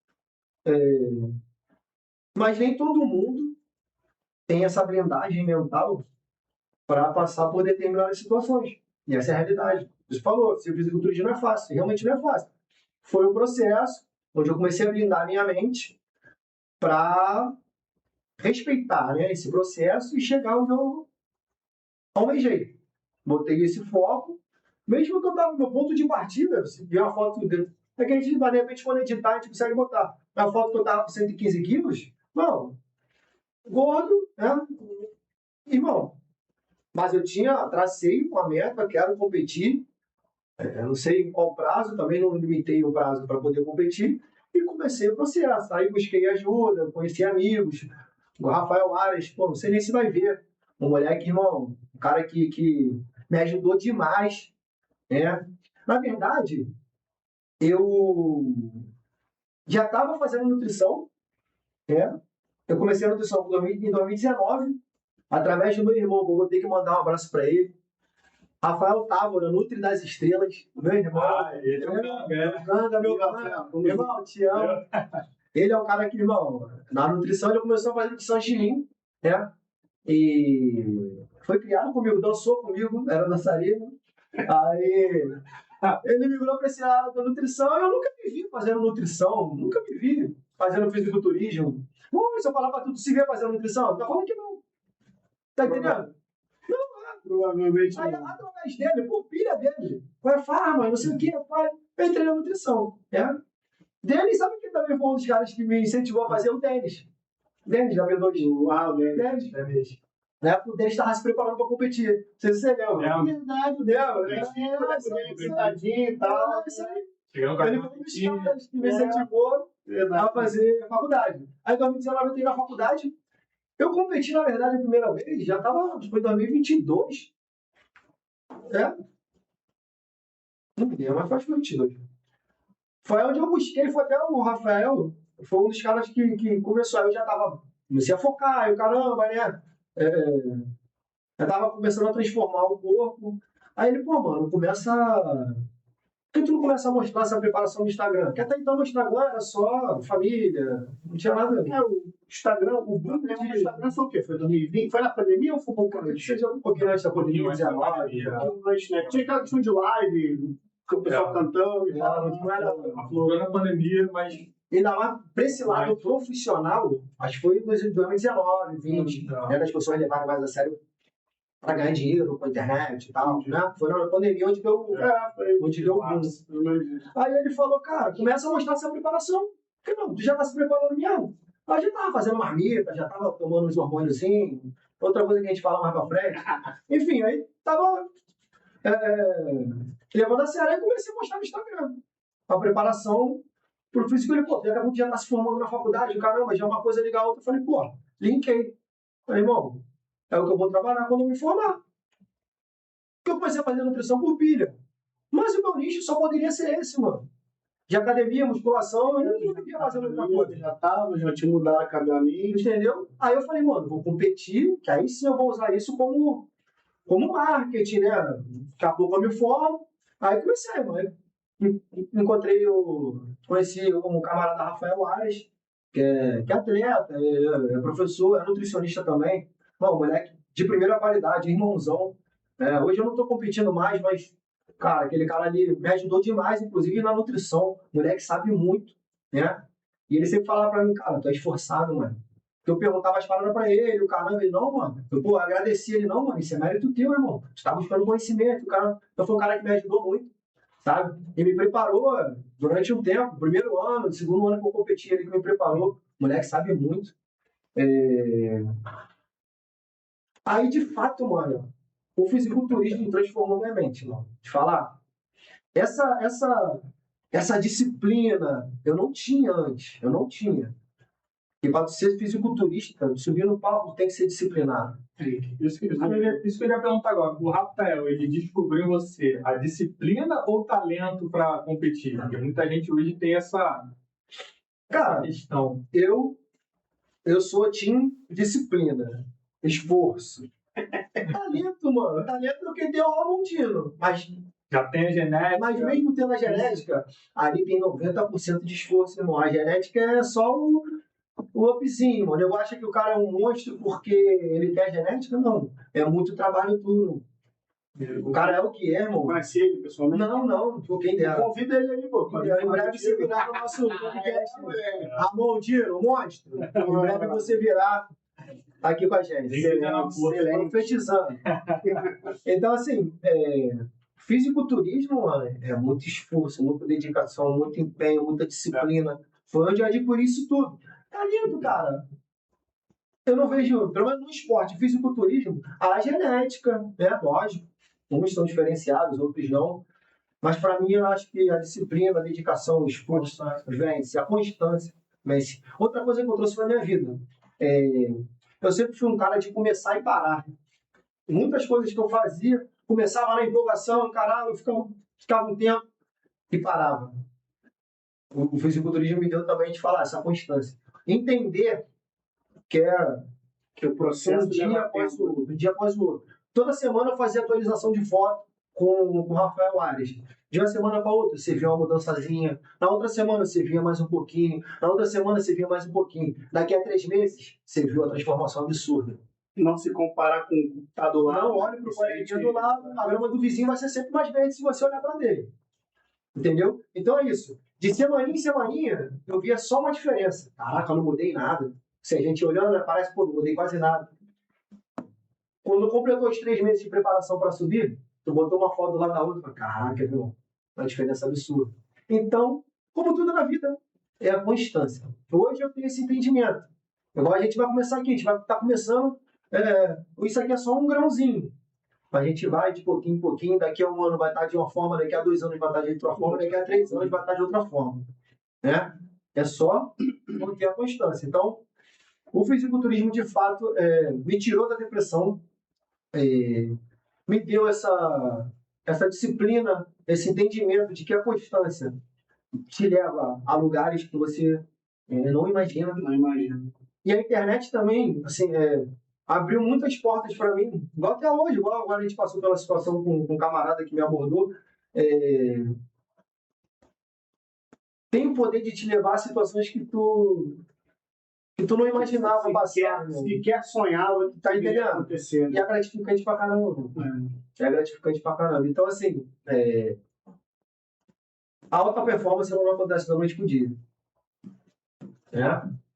Mas nem todo mundo tem essa blindagem mental para passar por determinadas situações. E essa é a realidade. Você falou, ser fisiculturista não é fácil, realmente não é fácil. Foi um processo onde eu comecei a blindar a minha mente para respeitar, né, esse processo e chegar onde eu almejei. Botei esse foco, mesmo que eu estava no meu ponto de partida, se vier uma foto dentro. É que a gente, de repente, quando editar, a gente consegue botar. Na foto que eu estava com 115 quilos, não, gordo, né? Irmão, mas eu tracei uma meta, quero competir. Eu não sei em qual prazo, também não limitei o prazo para poder competir. E comecei o processo. Aí busquei ajuda, conheci amigos. O Rafael Aras, pô, não sei nem se vai ver. Um moleque, irmão, um cara que me ajudou demais. Né? Na verdade, eu já estava fazendo nutrição. Né? Eu comecei a nutrição em 2019, através do meu irmão. Vou ter que mandar um abraço para ele. Rafael Távora, Nutri das Estrelas, meu irmão. Ele é um meu irmão, te amo. Ele é um cara que, irmão, na nutrição ele começou a fazer nutrição de mim, né? E foi criado comigo, dançou comigo, era dançarino. Aí ele migrou para esse lado da nutrição e eu nunca me vi fazendo nutrição, nunca me vi fazendo fisiculturismo. Se eu falar para tudo, se vê fazendo nutrição? Tá falando que não. Tá entendendo? Provavelmente. Aí, através dele, por pilha dele, vai farma, não sei o que, eu entrei na nutrição. Né? Denis, sabe que também foi um dos caras que me incentivou a fazer o Denis? Denis, da B2. Uau, Denis. Né? O Denis estava se preparando para competir. Não sei se você lembra. Verdade, dela. Sentadinho e tal. Ele foi um dos caras que me incentivou a fazer faculdade. Aí, em 2019, eu entrei na faculdade. Eu competi, na verdade, a primeira vez, já estava, foi em 2022. Não me lembro, mas foi 2022. Foi onde eu busquei, foi até o Rafael, foi um dos caras que começou. Aí eu já comecei a focar, eu caramba, né? Eu estava começando a transformar o corpo. Aí ele, pô, mano, começa. Por que tu não começa a mostrar essa preparação no Instagram? Porque até então no Instagram era só família, não tinha nada. O Instagram, o boom do Instagram foi o quê? Foi 2020? Foi na pandemia ou foi um pouco antes? Fez um pouquinho antes da pandemia, 19. Tinha aquela questão de live, com o pessoal cantando e tal. Não era. Aflorou na pandemia, mas. Ainda lá, para esse lado profissional, acho que foi em 2019, 2020, né, as pessoas levaram mais a sério para ganhar dinheiro com a internet e tal, né? Foi na pandemia onde deu o boom. Aí ele falou, cara, começa a mostrar essa preparação. Porque não, tu já tá se preparando mesmo. Aí já tava fazendo marmita, já tava tomando uns hormôniozinhos, outra coisa que a gente fala mais pra frente. Enfim, aí tava levando a sério e comecei a mostrar no Instagram. A preparação pro físico, ele, daqui a pouco já tá se formando na faculdade, caramba, já uma coisa liga a outra. Eu falei, linkei. Falei, irmão, é o que eu vou trabalhar quando eu me formar. Porque eu comecei a fazer nutrição por pilha. Mas o meu nicho só poderia ser esse, mano. De academia, musculação, eu não devia fazer outra coisa. Já tinha mudado a caminho. Entendeu? Aí eu falei, mano, vou competir, que aí sim eu vou usar isso como marketing, né? Daqui a pouco eu me formo. Aí comecei, mano. Conheci um camarada, Rafael Aras, que é atleta, é professor, é nutricionista também. Mano, moleque de primeira qualidade, irmãozão. Hoje eu não tô competindo mais, mas, cara, aquele cara ali me ajudou demais, inclusive na nutrição. O moleque sabe muito, né? E ele sempre falava pra mim, cara, tu é esforçado, mano. Eu perguntava as palavras pra ele, o caramba, ele, não, mano. Eu, agradeci ele, não, mano, isso é mérito teu, irmão. Tu tá buscando conhecimento, o cara. Então foi um cara que me ajudou muito, sabe? E me preparou durante um tempo, primeiro ano, segundo ano que eu competi, ele que me preparou. O moleque sabe muito. Aí, de fato, mano, o fisiculturismo transformou minha mente, mano. De falar, essa disciplina eu não tinha antes, eu não tinha. E para ser fisiculturista, subir no palco tem que ser disciplinado. Isso que eu ia perguntar agora. O Rafael, ele descobriu em você a disciplina ou o talento para competir? Porque muita gente hoje tem essa questão. Eu sou time disciplina, esforço. Talento, mano. Talento é o que deu o Ramondino. Mas Já tem a genética. Mas mesmo tendo a genética, ali tem 90% de esforço, irmão. A genética é só o upzinho, mano. Eu acho que o cara é um monstro porque ele tem a genética? Não. É muito trabalho duro. O cara é o que é, irmão. Conhece ele pessoalmente? Não, quem dera. Convida ele aí, pô. Em breve você virá no nosso podcast. Ramon Dino, o monstro. Em breve você virá aqui com a gente. Excelente. Profetizando. Então, assim, fisiculturismo, mano, é muito esforço, muita dedicação, muito empenho, muita disciplina. Foi onde eu adquiri isso tudo. Tá lindo, cara. Eu não vejo, pelo menos no esporte, fisiculturismo, a genética, né? Lógico. Uns são diferenciados, outros não. Mas para mim, eu acho que a disciplina, a dedicação, o esforço vence, a constância vence. Outra coisa que eu trouxe para minha vida, eu sempre fui um cara de começar e parar. Muitas coisas que eu fazia, começava na empolgação, encarava, eu ficava um tempo e parava. O fisiculturismo me deu também de falar essa constância. Entender que o processo um dia após o outro. Toda semana eu fazia atualização de foto com o Rafael Ares. De uma semana para outra, você via uma mudançazinha. Na outra semana, você via mais um pouquinho. Na outra semana, você via mais um pouquinho. Daqui a 3 meses, você viu a transformação absurda. Não se comparar com o que está do lado. Não olhe para o coleguinha do lado. A grama do vizinho vai ser sempre mais verde se você olhar para dele. Entendeu? Então é isso. De semaninha em semaninha, eu via só uma diferença. Caraca, eu não mudei nada. Se a gente olhando, parece, pô, não mudei quase nada. Quando completou os 3 meses de preparação para subir, tu botou uma foto do lado da outra, caraca, meu, uma diferença absurda. Então, como tudo na vida, é a constância. Hoje eu tenho esse entendimento. Agora a gente vai começar aqui, a gente vai estar começando, isso aqui é só um grãozinho. A gente vai de pouquinho em pouquinho, daqui a 1 ano vai estar de uma forma, daqui a 2 anos vai estar de outra forma, daqui a 3 anos vai estar de outra forma. Né? É só manter a constância. Então, o fisiculturismo, de fato, me tirou da depressão, me deu essa disciplina, esse entendimento de que a constância te leva a lugares que você não imagina. Não imagina. E a internet também, assim, abriu muitas portas para mim, igual até hoje, igual agora a gente passou pela situação com um camarada que me abordou, tem o poder de te levar a situações que tu não imaginava passar. Sequer sonhava que tá entendendo acontecendo. E é gratificante pra caramba. É gratificante pra caramba. Então, assim, a alta performance não acontece da noite pro dia.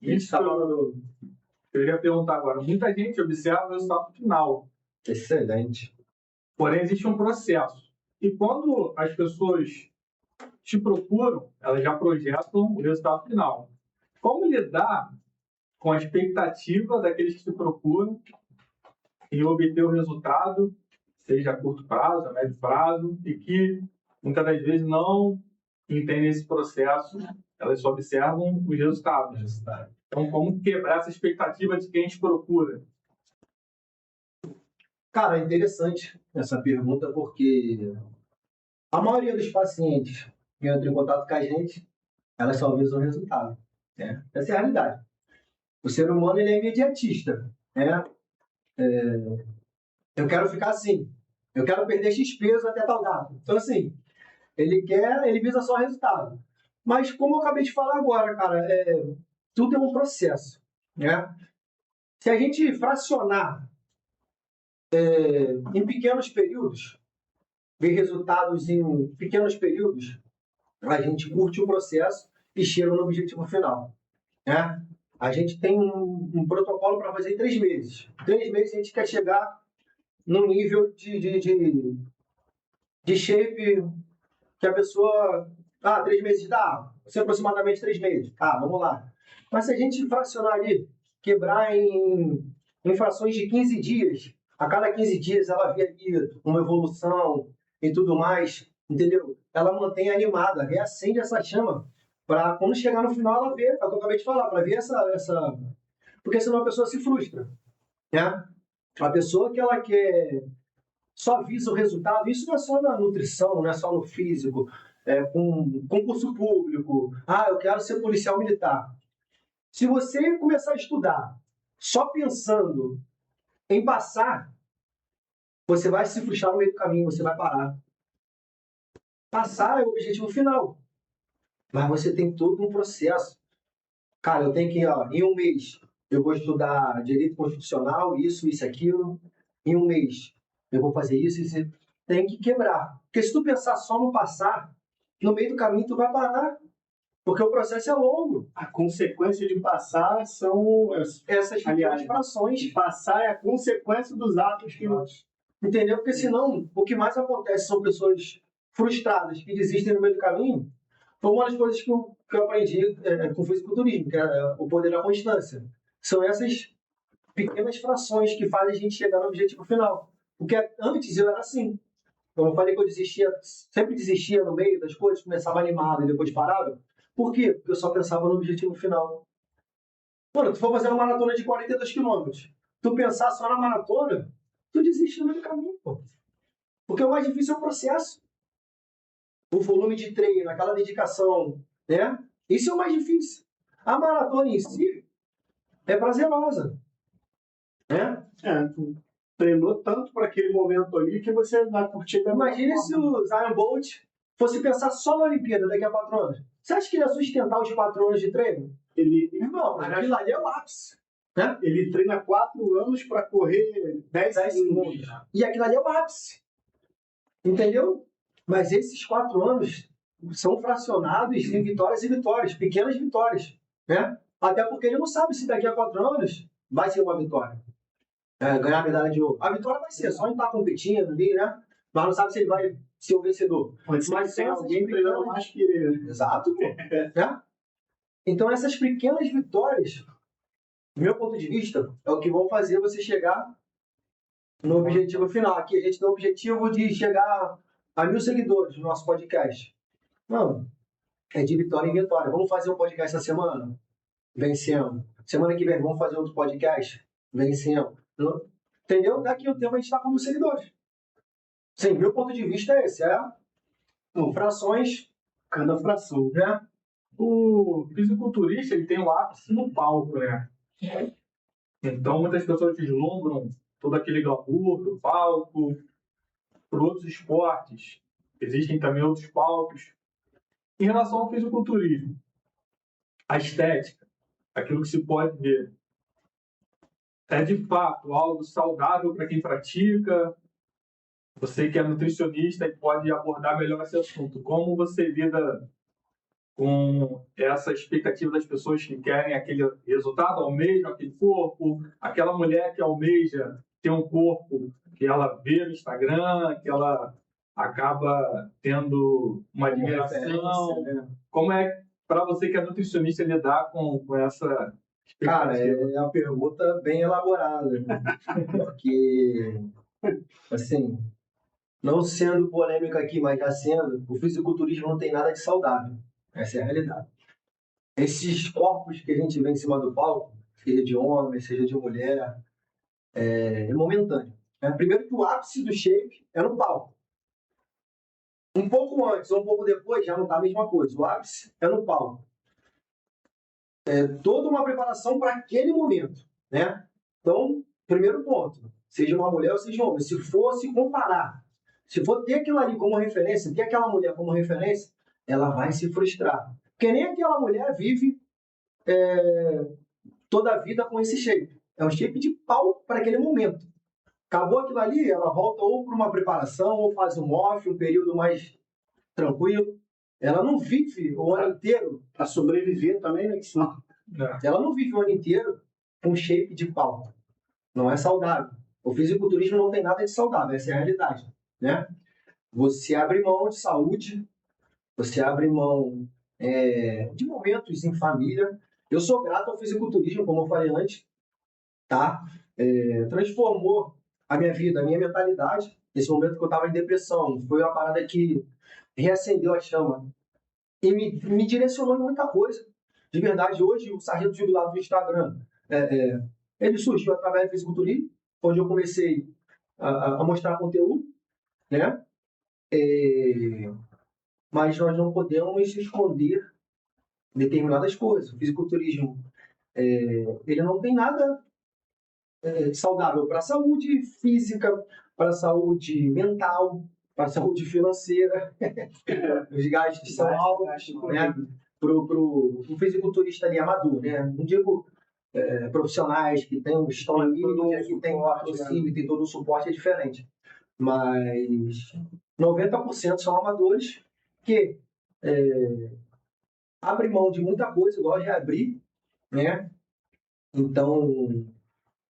Isso tá falando. Eu iria perguntar agora. Muita gente observa o resultado final. Excelente. Porém, existe um processo. E quando as pessoas te procuram, elas já projetam o resultado final. Como lidar com a expectativa daqueles que te procuram e obter o resultado, seja a curto prazo, a médio prazo, e que muitas das vezes não entendem esse processo, elas só observam os resultados. Então, como quebrar essa expectativa de quem te procura? Cara, é interessante essa pergunta, porque a maioria dos pacientes que entram em contato com a gente, elas só visam o resultado. Essa é a realidade. O ser humano, ele é imediatista. Eu quero ficar assim. Eu quero perder X peso até tal data. Então, assim, ele visa só o resultado. Mas, como eu acabei de falar agora, cara, tudo é um processo. Se a gente fracionar em pequenos períodos, ver resultados em pequenos períodos, a gente curte o processo e chega no objetivo final. A gente tem um protocolo para fazer em 3 meses. 3 meses a gente quer chegar no nível de shape que a pessoa... 3 meses dá? Vai aproximadamente 3 meses. Vamos lá. Mas se a gente fracionar ali, quebrar em frações de 15 dias, a cada 15 dias ela vê ali uma evolução e tudo mais, entendeu? Ela mantém animada, reacende essa chama para quando chegar no final ela ver, é o que eu acabei de falar, para ver essa... Porque senão a pessoa se frustra. A pessoa que ela quer só visa o resultado, isso não é só na nutrição, não é só no físico, com concurso público, eu quero ser policial militar. Se você começar a estudar só pensando em passar, você vai se frustrar no meio do caminho, você vai parar. Passar é o objetivo final. Mas você tem todo um processo. Cara, eu tenho que, ó, em um mês, eu vou estudar direito constitucional, isso, aquilo. Em um mês, eu vou fazer isso, isso. Tem que quebrar. Porque se tu pensar só no passar, no meio do caminho tu vai parar. Porque o processo é longo. A consequência de passar são Essas pequenas frações. Passar é a consequência dos atos que nós. Entendeu? Porque senão, o que mais acontece são pessoas frustradas que desistem no meio do caminho. Foi uma das coisas que eu aprendi com o fisiculturismo, que é o poder da constância. São essas pequenas frações que fazem a gente chegar no objetivo final. Porque antes eu era assim. Como eu falei que eu desistia, sempre desistia no meio das coisas, começava animado e depois parava. Por quê? Porque eu só pensava no objetivo final. Mano, tu for fazer uma maratona de 42 quilômetros, tu pensar só na maratona, tu desiste no meio do caminho, pô. Porque o mais difícil é o processo. O volume de treino, aquela dedicação, né? Isso é o mais difícil. A maratona em si é prazerosa, né? Tu treinou tanto para aquele momento ali que você vai curtir da Imagina se o Usain Bolt fosse pensar só na Olimpíada daqui a 4 anos. Você acha que ele ia sustentar os 4 anos de treino? Não, aquilo ali é o ápice. Né? Ele treina 4 anos para correr 10 segundos. E aquilo ali é o ápice. Entendeu? Mas esses 4 anos são fracionados em vitórias e vitórias, pequenas vitórias. Né? Até porque ele não sabe se daqui a 4 anos vai ser uma vitória. Ganhar a medalha de ouro. A vitória vai ser só em estar competindo ali, né? Mas não sabe se ele vai ser o vencedor. Pode ser mas que tenha alguém treinando mais que ele. Exato. Né? Então essas pequenas vitórias, do meu ponto de vista, é o que vão fazer você chegar no objetivo final. Aqui a gente tem o objetivo de chegar a 1.000 seguidores no nosso podcast. Não, é de vitória em vitória. Vamos fazer um podcast essa semana? Vencemos. Semana que vem, vamos fazer outro podcast? Vencemos. Entendeu? Daqui a um tempo a gente está com 1.000 seguidores. Sim, meu ponto de vista é esse. Frações, Cada fração. né? O fisiculturista, ele tem o ápice no palco, né? Então, muitas pessoas vislumbram todo aquele glamour do palco. Por outros esportes, existem também outros palcos. Em relação ao fisiculturismo, a estética, aquilo que se pode ver, é de fato algo saudável para quem pratica. Você que é nutricionista e pode abordar melhor esse assunto. Como você lida com essa expectativa das pessoas que querem aquele resultado, almejam aquele corpo, aquela mulher que almeja ter um corpo que ela vê no Instagram, que ela acaba tendo uma admiração. Né? Como é para você que é nutricionista lidar com essa expectativa? Cara, é uma pergunta bem elaborada, né? Porque, assim, não sendo polêmica aqui, mas já sendo, o fisiculturismo não tem nada de saudável. Essa é a realidade. Esses corpos que a gente vê em cima do palco, seja de homem, seja de mulher, é momentâneo. Primeiro que o ápice do shape é no palco. Um pouco antes ou um pouco depois já não está a mesma coisa. O ápice é no palco. É toda uma preparação para aquele momento, né? Então, primeiro ponto, seja uma mulher ou seja um homem, se for se comparar, se for ter aquilo ali como referência, ter aquela mulher como referência, ela vai se frustrar. Porque nem aquela mulher vive toda a vida com esse shape. É um shape de pau para aquele momento. Acabou aquilo ali, ela volta ou para uma preparação, ou faz um off, um período mais tranquilo. Ela não vive o ano inteiro. Para sobreviver também, né? Que senão... Ela não vive o ano inteiro com shape de pau. Não é saudável. O fisiculturismo não tem nada de saudável, essa é a realidade, né? Você abre mão de saúde, você abre mão de momentos em família. Eu sou grato ao fisiculturismo, como eu falei antes, tá? Transformou a minha vida, a minha mentalidade. Nesse momento que eu estava em depressão, foi uma parada que reacendeu a chama e me direcionou em muita coisa. De verdade, hoje o Sargento Jubilado do Instagram, ele surgiu através do fisiculturismo, onde eu comecei a mostrar conteúdo, né? Mas nós não podemos esconder determinadas coisas. O fisiculturismo, ele não tem nada saudável para a saúde física, para a saúde mental, para a saúde financeira, os gastos são altos, né? Pro fisiculturista ali amador, né? Não digo profissionais que têm um histórico, que tem patrocínio, tem todo o suporte, é diferente. Mas 90% são amadores que abrem mão de muita coisa, igual de abrir, né? Então,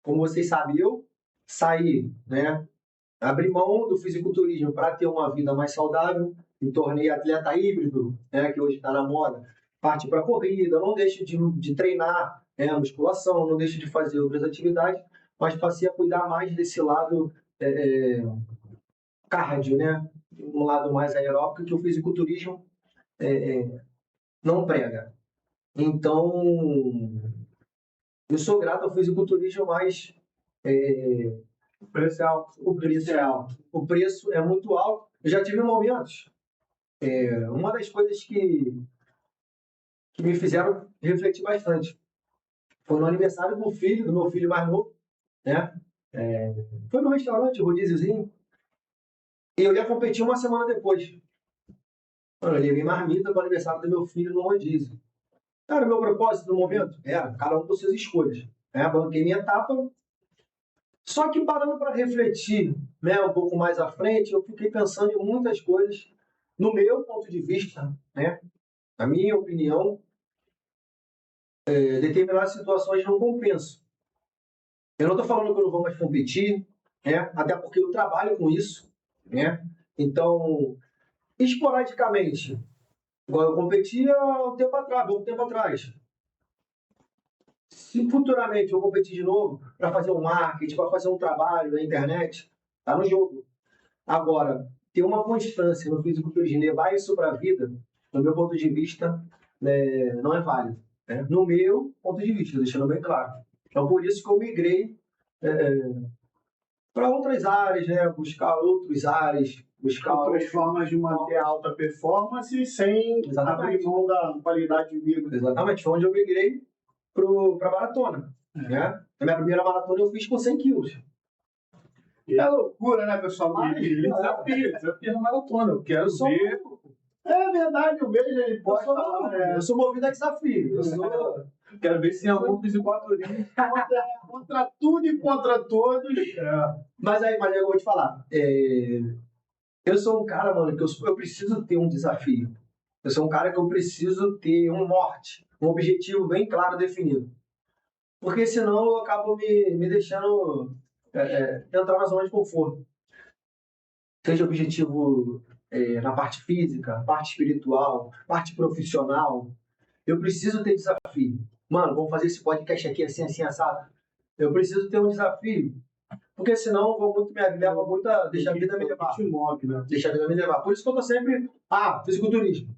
como vocês sabem, eu saí, né? Abri mão do fisiculturismo para ter uma vida mais saudável, me tornei atleta híbrido, né? Que hoje está na moda. Parti para corrida, não deixo de treinar, musculação, não deixo de fazer outras atividades, mas passei a cuidar mais desse lado cardio, né? Um lado mais aeróbico que o fisiculturismo não prega. Então, eu sou grato ao fisiculturismo, mas O preço é alto. o preço é alto. O preço é muito alto. Eu já tive momentos. Uma das coisas que me fizeram refletir bastante foi no aniversário do meu filho mais novo, né? Foi no restaurante, rodíziozinho, e eu ia competir uma semana depois. Eu levei marmita para o aniversário do meu filho no rodízio. Era o meu propósito no momento? Cada um com suas escolhas. Banquei minha etapa. Só que parando para refletir, né, um pouco mais à frente, eu fiquei pensando em muitas coisas, no meu ponto de vista, né, na minha opinião, determinadas situações não compensam. Eu não estou falando que eu não vou mais competir, né, até porque eu trabalho com isso, né, então, esporadicamente, igual eu competia há um tempo atrás. Se futuramente eu competir de novo para fazer um marketing, para fazer um trabalho na internet, tá no jogo. Agora, ter uma constância no fisiculturismo, levar isso para a vida, no meu ponto de vista, não é válido. Né? No meu ponto de vista, deixando bem claro. Então, por isso que eu migrei para outras áreas, né? Buscar outros áreas, buscar outras formas de manter a alta performance sem abrir mão da qualidade de vida. Exatamente, foi onde eu migrei para maratona. Né? A minha primeira maratona eu fiz com 100 quilos. É loucura, né, pessoal? Mas desafio na maratona. Eu quero ver. É verdade, eu vejo ele pode falar. Eu sou movido a desafio. Quero ver se em algum fisiculturismo contra tudo e contra todos. Mas eu vou te falar. Eu sou um cara, mano, que eu preciso ter um desafio. Eu sou um cara que eu preciso ter um norte, um objetivo bem claro, definido. Porque senão eu acabo me deixando entrar na zona de conforto. Seja objetivo na parte física, parte espiritual, parte profissional. Eu preciso ter desafio. Mano, vamos fazer esse podcast aqui assim, assado. Eu preciso ter um desafio. Porque senão eu vou muito deixar a vida me levar. Deixa a vida me levar. Por isso que eu tô sempre, fisiculturismo.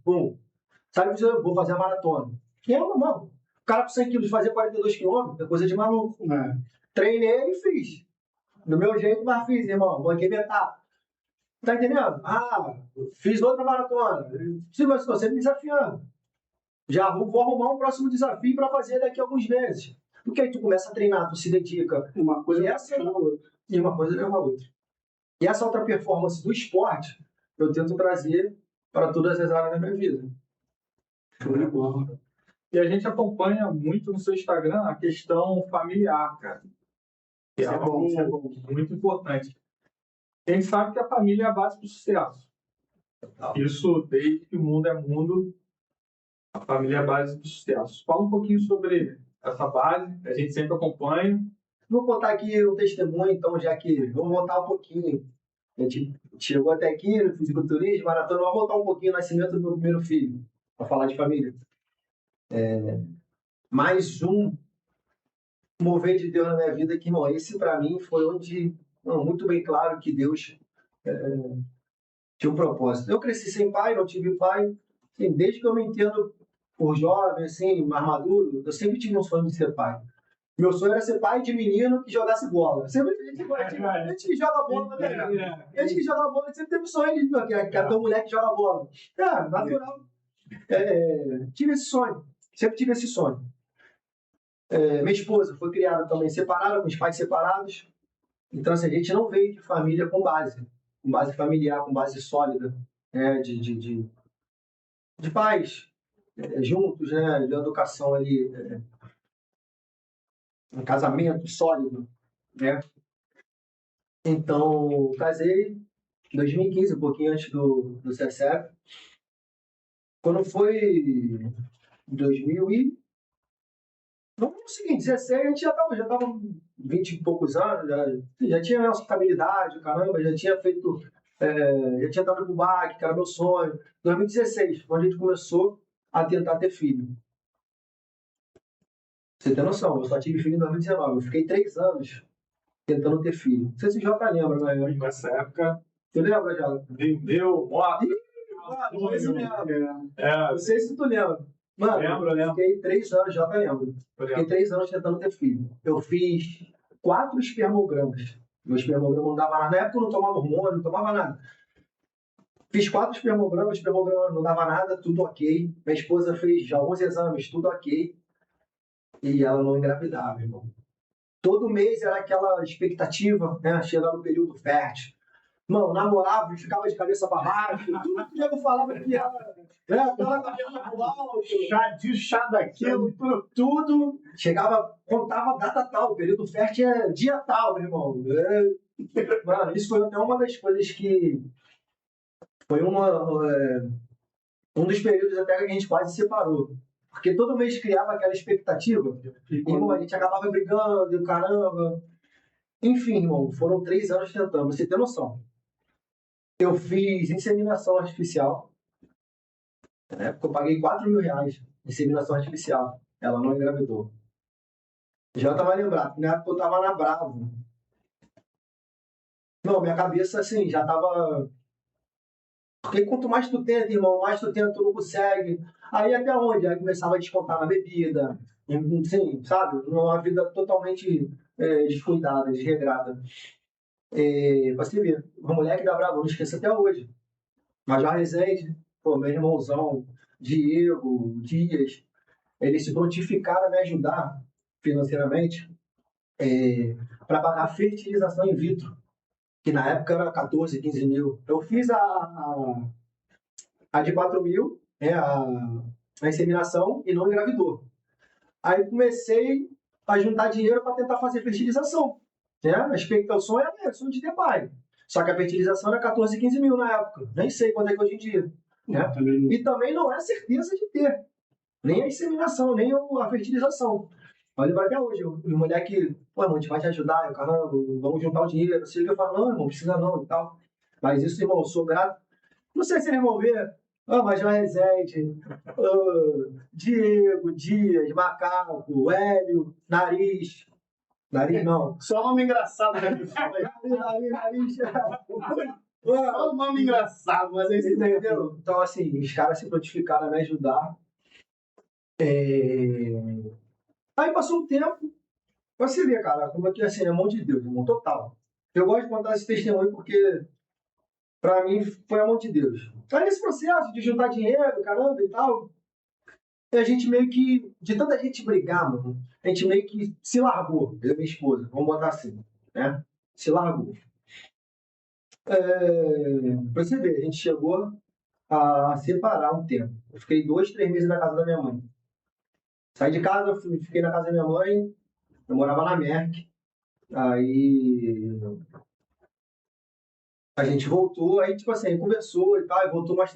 Sabe que eu vou fazer a maratona. Que é normal. O cara com 100 quilos fazer 42 quilômetros é coisa de maluco. Treinei e fiz. Do meu jeito, mas fiz, irmão. Banquei minha etapa. Tá entendendo? Fiz outra maratona. Estou sempre me desafiando. Já vou arrumar um próximo desafio para fazer daqui a alguns meses. Porque aí tu começa a treinar, tu se dedica. Uma coisa e uma coisa leva a outra. E essa outra performance do esporte, eu tento trazer para todas as áreas da minha vida. E a gente acompanha muito no seu Instagram a questão familiar, cara. Que é algo muito importante. A gente sabe que a família é a base do sucesso. Isso, desde que o mundo é mundo, a família é a base do sucesso. Fala um pouquinho sobre essa base, a gente sempre acompanha. Vou contar aqui um testemunho, então, já que vou voltar um pouquinho. A gente chegou até aqui no fisiculturismo, maratona, vou voltar um pouquinho no nascimento do meu primeiro filho, para falar de família. Mais um mover de Deus na minha vida que, irmão, esse para mim foi onde, muito bem claro que Deus tinha um propósito. Eu cresci sem pai, não tive pai, assim, desde que eu me entendo por jovem, assim, mais maduro, eu sempre tive um sonho de ser pai. Meu sonho era ser pai de menino que jogasse bola. Sempre a gente que joga bola, né? A gente que joga bola, sempre teve sonho de que é ter mulher que joga bola. Natural. Tive esse sonho. Sempre tive esse sonho. Minha esposa foi criada também separada, com os pais separados. Então, assim, a gente não veio de família com base. com base familiar, com base sólida, né? De pais juntos, né? De educação ali, um casamento sólido, né? Então, casei em 2015, um pouquinho antes do CSF. Quando foi em 2000 e... Vamos no seguinte, 16, a gente já tava 20 e poucos anos, já tinha nossa estabilidade, caramba, já tinha feito, já tinha dado pro BAC, que era meu sonho. 2016, quando a gente começou a tentar ter filho. Você tem noção, eu só tive filho em 2019, eu fiquei 3 anos tentando ter filho. Não sei se o Jota lembra, mas... Nessa época, Tu lembra, Jota? vendeu, moto. Foi isso mesmo. É, Não sei se tu lembra. Mano, lembro. fiquei 3 anos, já lembro. Fiquei 3 anos tentando ter filho. Eu fiz 4 espermogramas. Meu espermograma não dava nada. Na época eu não tomava hormônio, não tomava nada. Fiz 4 espermogramas, espermograma não dava nada, tudo ok. Minha esposa fez já 11 exames, tudo ok. E ela não engravidava, irmão. Todo mês era aquela expectativa, né? Chegar no período fértil. Mano, namorava e ficava de cabeça pra baixo. Tudo que o nego falava que era. Aquela cabeça pro alto. Chá disso, chá daquilo. Tudo. Chegava, contava data tal. Período fértil é dia tal, meu irmão. Mano, isso foi até uma das coisas que. Foi um dos períodos até que a gente quase se separou. Porque todo mês criava aquela expectativa. E, irmão, a gente acabava brigando, caramba. Enfim, irmão, foram 3 anos tentando. Você tem noção? Eu fiz inseminação artificial. Na época eu paguei R$4.000 de inseminação artificial. Ela não engravidou. Já vai lembrar, na época eu tava na Bravo. Não, minha cabeça assim, já tava. Porque quanto mais tu tenta, irmão, mais tu tenta, tu não consegue. Aí até onde? Aí começava a descontar na bebida. Sim, sabe? Uma vida totalmente descuidada, desregrada. Pra você ver, uma mulher que dá Bravo, eu não esqueço até hoje. Major Rezende, pô, meu irmãozão, Diego, Dias, eles se prontificaram a me ajudar financeiramente para pagar fertilização in vitro, que na época era 14, 15 mil. Eu fiz a de 4 mil, a inseminação, e não engravidou. Aí comecei a juntar dinheiro para tentar fazer fertilização. Né? A expectação era sonho de ter pai. Só que a fertilização era 14, 15 mil na época. Nem sei quanto é que hoje em dia. Né? E também não é certeza de ter. Nem a inseminação, nem a fertilização. Eu lembro até hoje, o moleque, pô, irmão, a gente vai te ajudar, caramba, vamos juntar o dinheiro. Assim, eu falo, não, irmão, precisa não e tal. Mas isso, irmão, eu sou grato. Não sei se eles vão ver. Mas João Rezende, Diego, Dias, Macaco, Hélio, Nariz. Nariz não. Só nome engraçado, né? Nariz. Só nome engraçado, mas é isso. Entendeu? Então, assim, os caras se prontificaram a me ajudar. Aí passou um tempo. Você vê, cara, como é que assim, é mão de Deus, irmão, total. Eu gosto de contar esse testemunho porque, pra mim, foi a mão de Deus. Aí nesse processo de juntar dinheiro, caramba e tal, a gente meio que, de tanta gente brigar, mano, a gente meio que se largou, eu e minha esposa, vamos botar assim, né? Se largou. Pra você ver, a gente chegou a separar um tempo. Eu fiquei 2, 3 meses na casa da minha mãe. Saí de casa, fiquei na casa da minha mãe, eu morava na Merck. Aí a gente voltou, aí tipo assim, conversou e tal, e voltou mais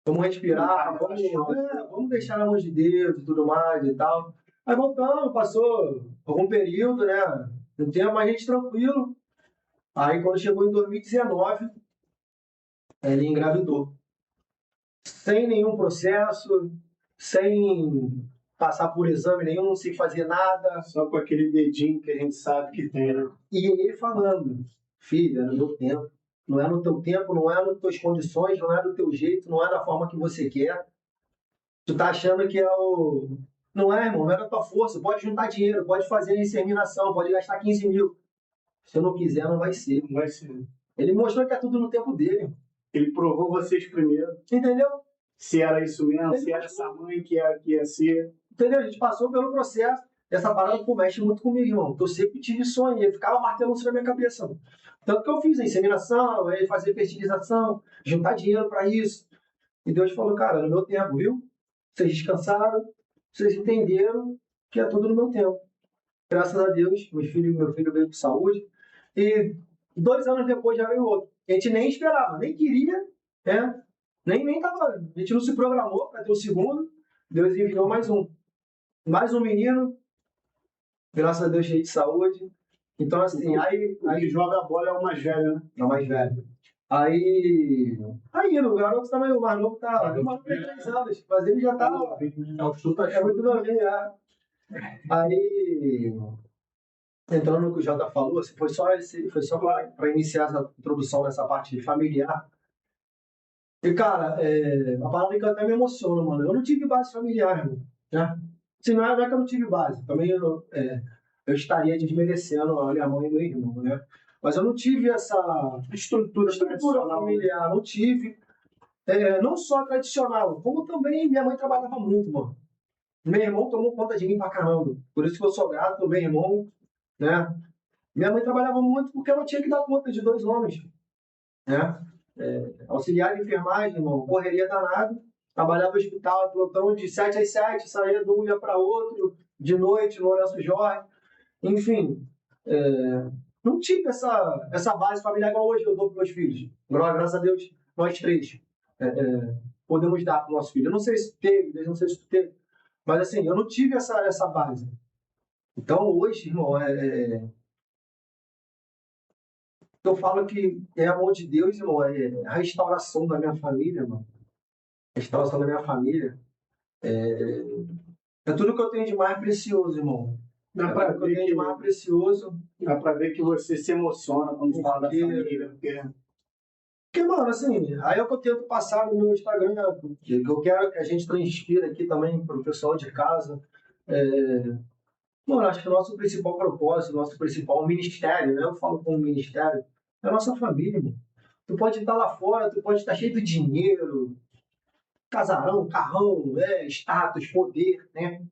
vamos respirar, vamos deixar na mão de Deus e tudo mais e tal. Aí voltamos, passou algum período, né? Um tempo a gente tranquilo. Aí quando chegou em 2019, ele engravidou. Sem nenhum processo, sem passar por exame nenhum, sem fazer nada. Só com aquele dedinho que a gente sabe que tem, né? E ele falando, filha, no meu tempo. Não é no teu tempo, não é nas tuas condições, não é do teu jeito, não é da forma que você quer. Tu tá achando que é o... Não é, irmão, não é da tua força. Pode juntar dinheiro, pode fazer inseminação, pode gastar 15 mil. Se eu não quiser, não vai ser. Não vai ser. Ele mostrou que é tudo no tempo dele. Ele provou vocês primeiro. Entendeu? Se era isso mesmo, Ele se era essa mãe que ia ser. Entendeu? A gente passou pelo processo. essa parada, pô, mexe muito comigo, irmão. Porque eu sempre tive sonho, e ficava martelando isso na minha cabeça, mano. Tanto que eu fiz a inseminação, aí fazer fertilização, juntar dinheiro para isso. E Deus falou, cara, no meu tempo, viu? Vocês descansaram, vocês entenderam que é tudo no meu tempo. Graças a Deus, meu filho veio com saúde. E 2 anos depois já veio outro. A gente nem esperava, nem queria, né? Nem tava, a gente não se programou para ter o segundo. Deus enviou mais um. Mais um menino, graças a Deus, cheio de saúde. Então, assim, aí O que joga a bola é o mais velho, né? é o mais velho. Aí o garoto também, o mais novo, tá. O maluco tem 3 anos, mas ele já tá. É o chuta É muito novinho, já. Aí, entrando no que o Jota falou, assim, foi só para iniciar essa introdução nessa parte familiar. E, cara, a parada que até me emociona, mano. Eu não tive base familiar, irmão, né? Se não é que eu não tive base. Também eu estaria desmerecendo a minha mãe e meu irmão, né? Mas eu não tive essa estrutura familiar, não tive. Não só tradicional, como também minha mãe trabalhava muito, mano. Meu irmão tomou conta de mim pra caramba. Por isso que eu sou grato ao meu irmão, né? Minha mãe trabalhava muito porque ela tinha que dar conta de 2 homens, né? Auxiliar de enfermagem, irmão, correria danada. Trabalhava no hospital, plantão de 7 às 7, saía de um dia para outro, de noite, no Lourenço Jorge. Enfim, não tive essa base familiar igual hoje eu dou para meus filhos. Graças a Deus, nós 3 podemos dar para o nosso filho. Eu não sei se teve, eu não sei se tu teve, mas assim, eu não tive essa base. Então, hoje, irmão, eu falo que é amor de Deus, irmão, é a restauração da minha família, irmão. A restauração da minha família é tudo que eu tenho de mais precioso, irmão. Dá pra tudo que eu ver tenho de mais precioso. Dá pra ver que você se emociona quando fala da família. Porque, mano, assim, aí é o que eu tento passar no meu Instagram, né? Que eu quero que a gente transfira aqui também para o pessoal de casa. Mano, acho que o nosso principal propósito, o nosso principal ministério, né? Eu falo como ministério, é a nossa família, mano. Tu pode estar lá fora, tu pode estar cheio de dinheiro, casarão, carrão, status, poder, né?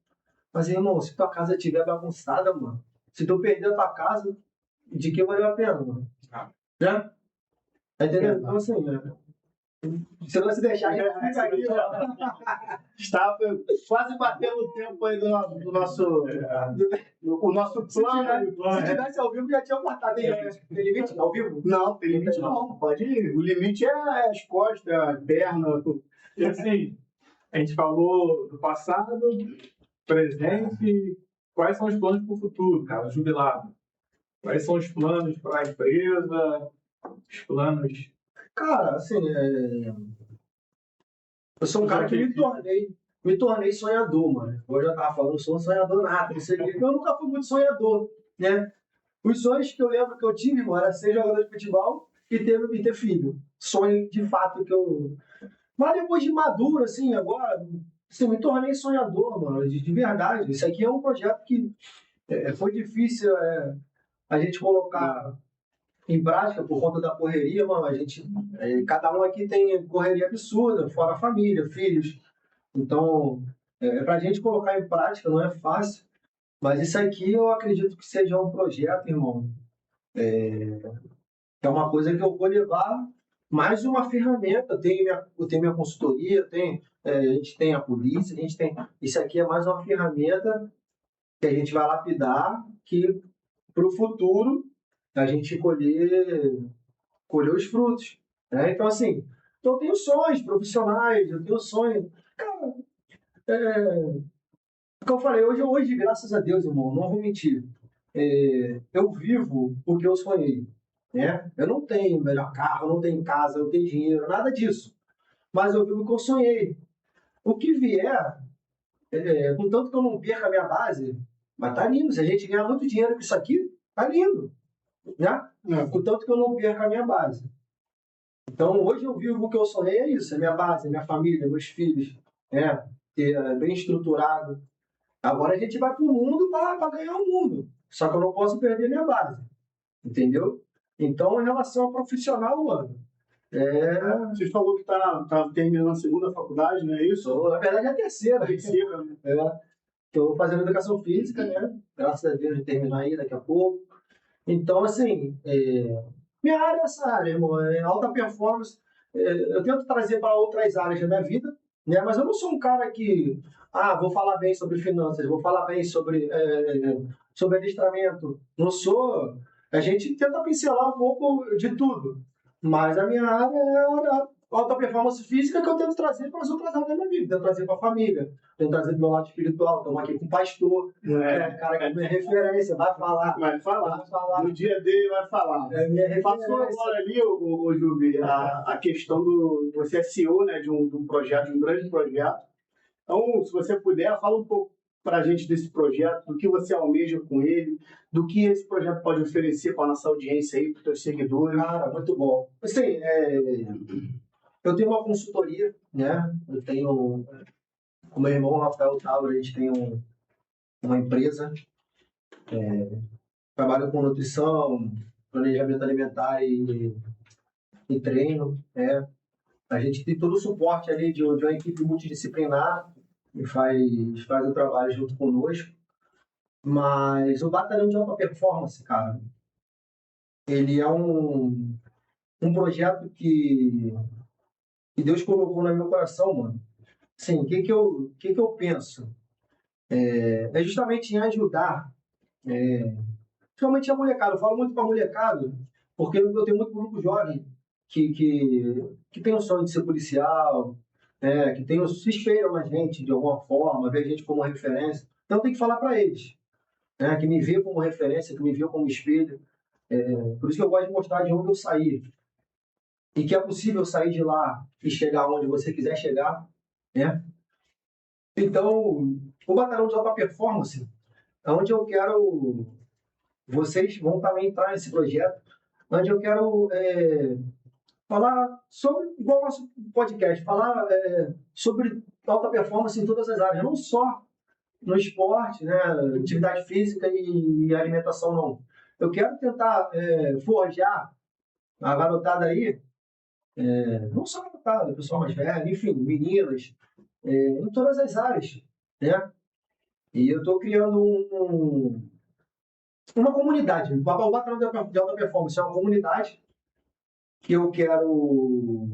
Mas, irmão, se tua casa estiver bagunçada, mano, se tu perder a tua casa, de que valeu a pena, mano? Né? Tá entendendo? Então, assim, se não se deixar, a gente fica aqui, ó. Está quase batendo o tempo aí do nosso, o nosso plano. Se tivesse ao vivo, já tinha cortado. Tem limite ao vivo? Não, tem limite não. Pode ir. O limite é as costas, a perna. E assim, a gente falou do passado, presente, quais são os planos para o futuro, cara, jubilado? Quais são os planos para a empresa, os planos... Cara, assim, eu sou um cara que me tornei sonhador, mano. Eu já tava falando, eu sou um sonhador nato, não sei o quê. Eu nunca fui muito sonhador, né? Os sonhos que eu lembro que eu tive, mano, era ser jogador de futebol e ter filho. Sonho, de fato, que eu... Mas depois de maduro, assim, agora, assim, me tornei sonhador, mano, de verdade. Isso aqui é um projeto que foi difícil a gente colocar em prática por conta da correria, mano. A gente, cada um aqui tem correria absurda, fora a família, filhos. Então, pra gente colocar em prática não é fácil. Mas isso aqui eu acredito que seja um projeto, irmão. É uma coisa que eu vou levar mais uma ferramenta. Eu tenho minha consultoria, a gente tem a polícia, a gente tem. Isso aqui é mais uma ferramenta que a gente vai lapidar que para o futuro a gente colher os frutos. Né? Então, assim, eu tenho sonhos profissionais, eu tenho sonhos. Cara, o que eu falei, hoje, graças a Deus, irmão, não vou mentir. Eu vivo o que eu sonhei. Né? Eu não tenho melhor carro, eu não tenho casa, eu não tenho dinheiro, nada disso. Mas eu vivo o que eu sonhei. O que vier, contanto que eu não perca a minha base, mas tá lindo. Se a gente ganhar muito dinheiro com isso aqui, tá lindo. Né? Contanto que eu não perca a minha base. Então, hoje eu vivo o que eu sonhei, é isso. É minha base, é minha família, meus filhos. Bem estruturado. Agora a gente vai pro mundo para ganhar o mundo. Só que eu não posso perder minha base. Entendeu? Então, em relação ao profissional, mano, Você falou que tá terminando a segunda faculdade, não é isso? na verdade é a terceira. Terceira, né? Estou fazendo educação física, né? Graças a Deus eu terminar aí daqui a pouco. Então, assim, minha área é essa área, irmão, é alta performance. Eu tento trazer para outras áreas da minha vida, né? Mas eu não sou um cara que, vou falar bem sobre finanças, vou falar bem sobre adestramento. Não sou. A gente tenta pincelar um pouco de tudo, mas a minha área é a alta performance física que eu tento trazer para as outras áreas da minha vida, tento trazer para a família, tento trazer do meu lado espiritual. Estamos aqui com o pastor, que é um cara que é minha referência, vai falar. Vai falar. No dia dele vai falar. É minha referência. Passou agora ali, o Jubi, a questão do... Você é CEO, né, de um projeto, de um grande projeto. Então, se você puder, fala um pouco para a gente desse projeto, do que você almeja com ele, do que esse projeto pode oferecer para a nossa audiência aí, para os teus seguidores. Cara, muito bom. Assim, eu tenho uma consultoria, né? Eu tenho, com meu irmão Rafael Távora, a gente tem uma empresa, trabalho com nutrição, planejamento alimentar e treino, né? A gente tem todo o suporte ali de uma equipe multidisciplinar que faz o trabalho junto conosco. Mas o Batalhão de Alta Performance, cara, ele é um projeto que Deus colocou no meu coração, mano. Sim, o que eu penso? É justamente em ajudar, principalmente a molecada. Eu falo muito para a molecada, porque eu tenho muito grupo jovem que tem o sonho de ser policial, se espelham na gente de alguma forma, vê a gente como referência. Então eu tenho que falar para eles, né, que me vê como referência, que me vê como espelho. Por isso que eu gosto de mostrar de onde eu saí. E que é possível sair de lá e chegar onde você quiser chegar, né? Então, o Batalhão de Alta Performance é onde eu quero... Vocês vão também entrar nesse projeto, onde eu quero falar sobre, igual o nosso podcast, falar sobre alta performance em todas as áreas, não só no esporte, né, atividade física e alimentação, não. Eu quero tentar forjar a garotada aí, não só a garotada, pessoal mais velho, enfim, meninas, em todas as áreas, né? E eu estou criando uma comunidade. O Batalhão de Alta Performance é uma comunidade que eu quero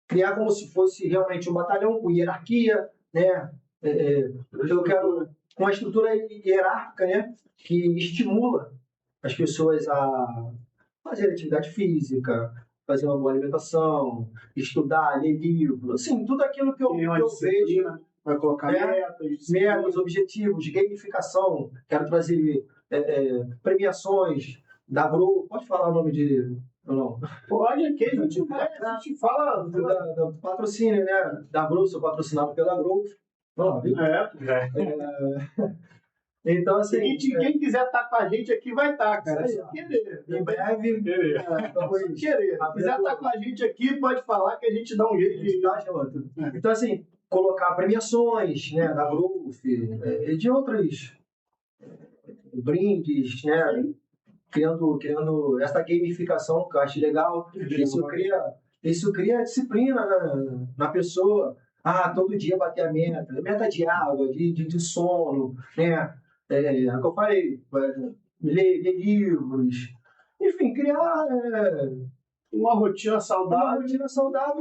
criar como se fosse realmente um batalhão com hierarquia, né? Eu quero uma estrutura hierárquica, né? Que estimula as pessoas a fazer atividade física, fazer uma boa alimentação, estudar, ler livro, assim, tudo aquilo que eu vejo. Vai colocar metas, objetivos, gamificação. Quero trazer premiações da Grow. Pode falar o nome de... Não. Pode, aqui a gente fala do patrocínio, né? Da Grow, sou patrocinado pela Grow. Então, assim... Quem quiser estar com a gente aqui vai estar, cara. Em breve... Querer. Se quiser estar com a gente aqui, pode falar que a gente dá um jeito de... Então, assim, colocar premiações, né? Da Growth, e de outros brindes, né? Criando essa gamificação que eu acho legal. Isso cria disciplina na pessoa. Todo dia bater a meta de água, de sono, né? É o que eu falei, ler livros, enfim, criar uma rotina saudável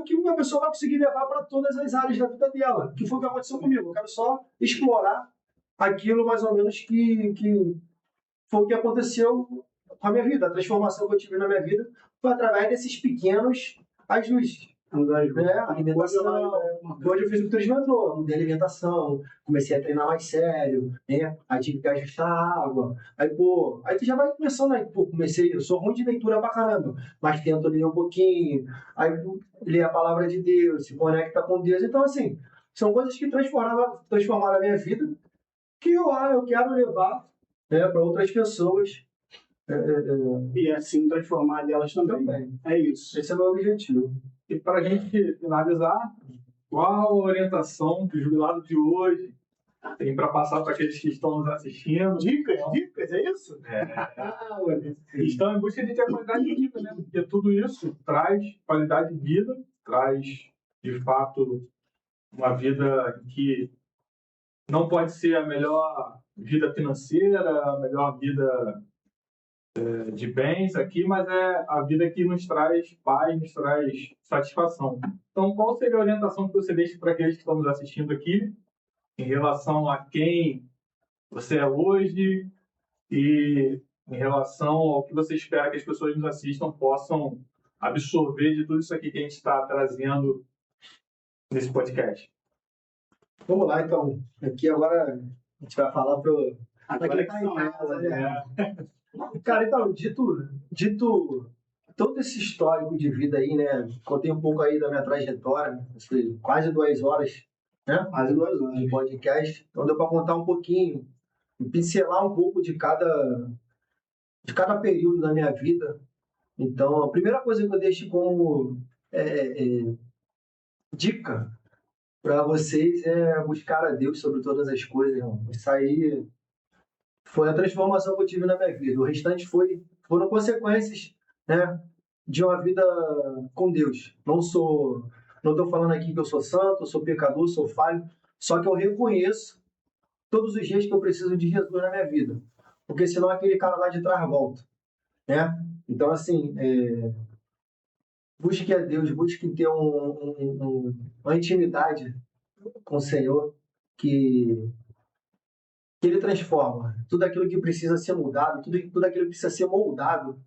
que uma pessoa vai conseguir levar para todas as áreas da vida dela, que foi o que aconteceu comigo. Eu quero só explorar aquilo mais ou menos que foi o que aconteceu com a minha vida. A transformação que eu tive na minha vida foi através desses pequenos ajustes. Alimentação. Hoje eu fiz o que tu mentor, mudei a alimentação, comecei a treinar mais sério, né? Aí tive que ajustar a água. Aí tu já vai começando aí, eu sou ruim de leitura pra caramba, mas tento ler um pouquinho, aí ler a palavra de Deus, se conecta com Deus. Então, assim, são coisas que transformaram a minha vida, que eu quero levar, né, para outras pessoas. E assim transformar delas também. É isso. Esse é o meu objetivo. E para a gente finalizar, qual a orientação que o jubilado de hoje tem para passar para aqueles que estão nos assistindo? Dicas, é isso? Estão em busca de ter qualidade de vida, né? Porque tudo isso traz qualidade de vida, traz, de fato, uma vida que não pode ser a melhor vida financeira, a melhor vida de bens aqui, mas é a vida que nos traz paz, nos traz satisfação. Então, qual seria a orientação que você deixa para aqueles que estão nos assistindo aqui em relação a quem você é hoje e em relação ao que você espera que as pessoas que nos assistam possam absorver de tudo isso aqui que a gente está trazendo nesse podcast? Vamos lá, então. Aqui agora a gente vai falar pro... Agora tá que são em casa, elas, né? Cara, então, dito todo esse histórico de vida aí, né? Contei um pouco aí da minha trajetória, foi quase 2 horas, né? Quase 2 horas. De podcast. Então deu para contar um pouquinho, pincelar um pouco de cada período da minha vida. Então, a primeira coisa que eu deixo como dica para vocês é buscar a Deus sobre todas as coisas, irmão. Isso aí foi a transformação que eu tive na minha vida. O restante foram consequências, né, de uma vida com Deus. Não estou falando aqui que eu sou santo, eu sou pecador, sou falho, só que eu reconheço todos os dias que eu preciso de Jesus na minha vida, porque senão aquele cara lá de trás volta, né? Então, assim, busque a Deus, busque ter uma intimidade com o Senhor que Ele transforma tudo aquilo que precisa ser mudado, tudo aquilo que precisa ser moldado,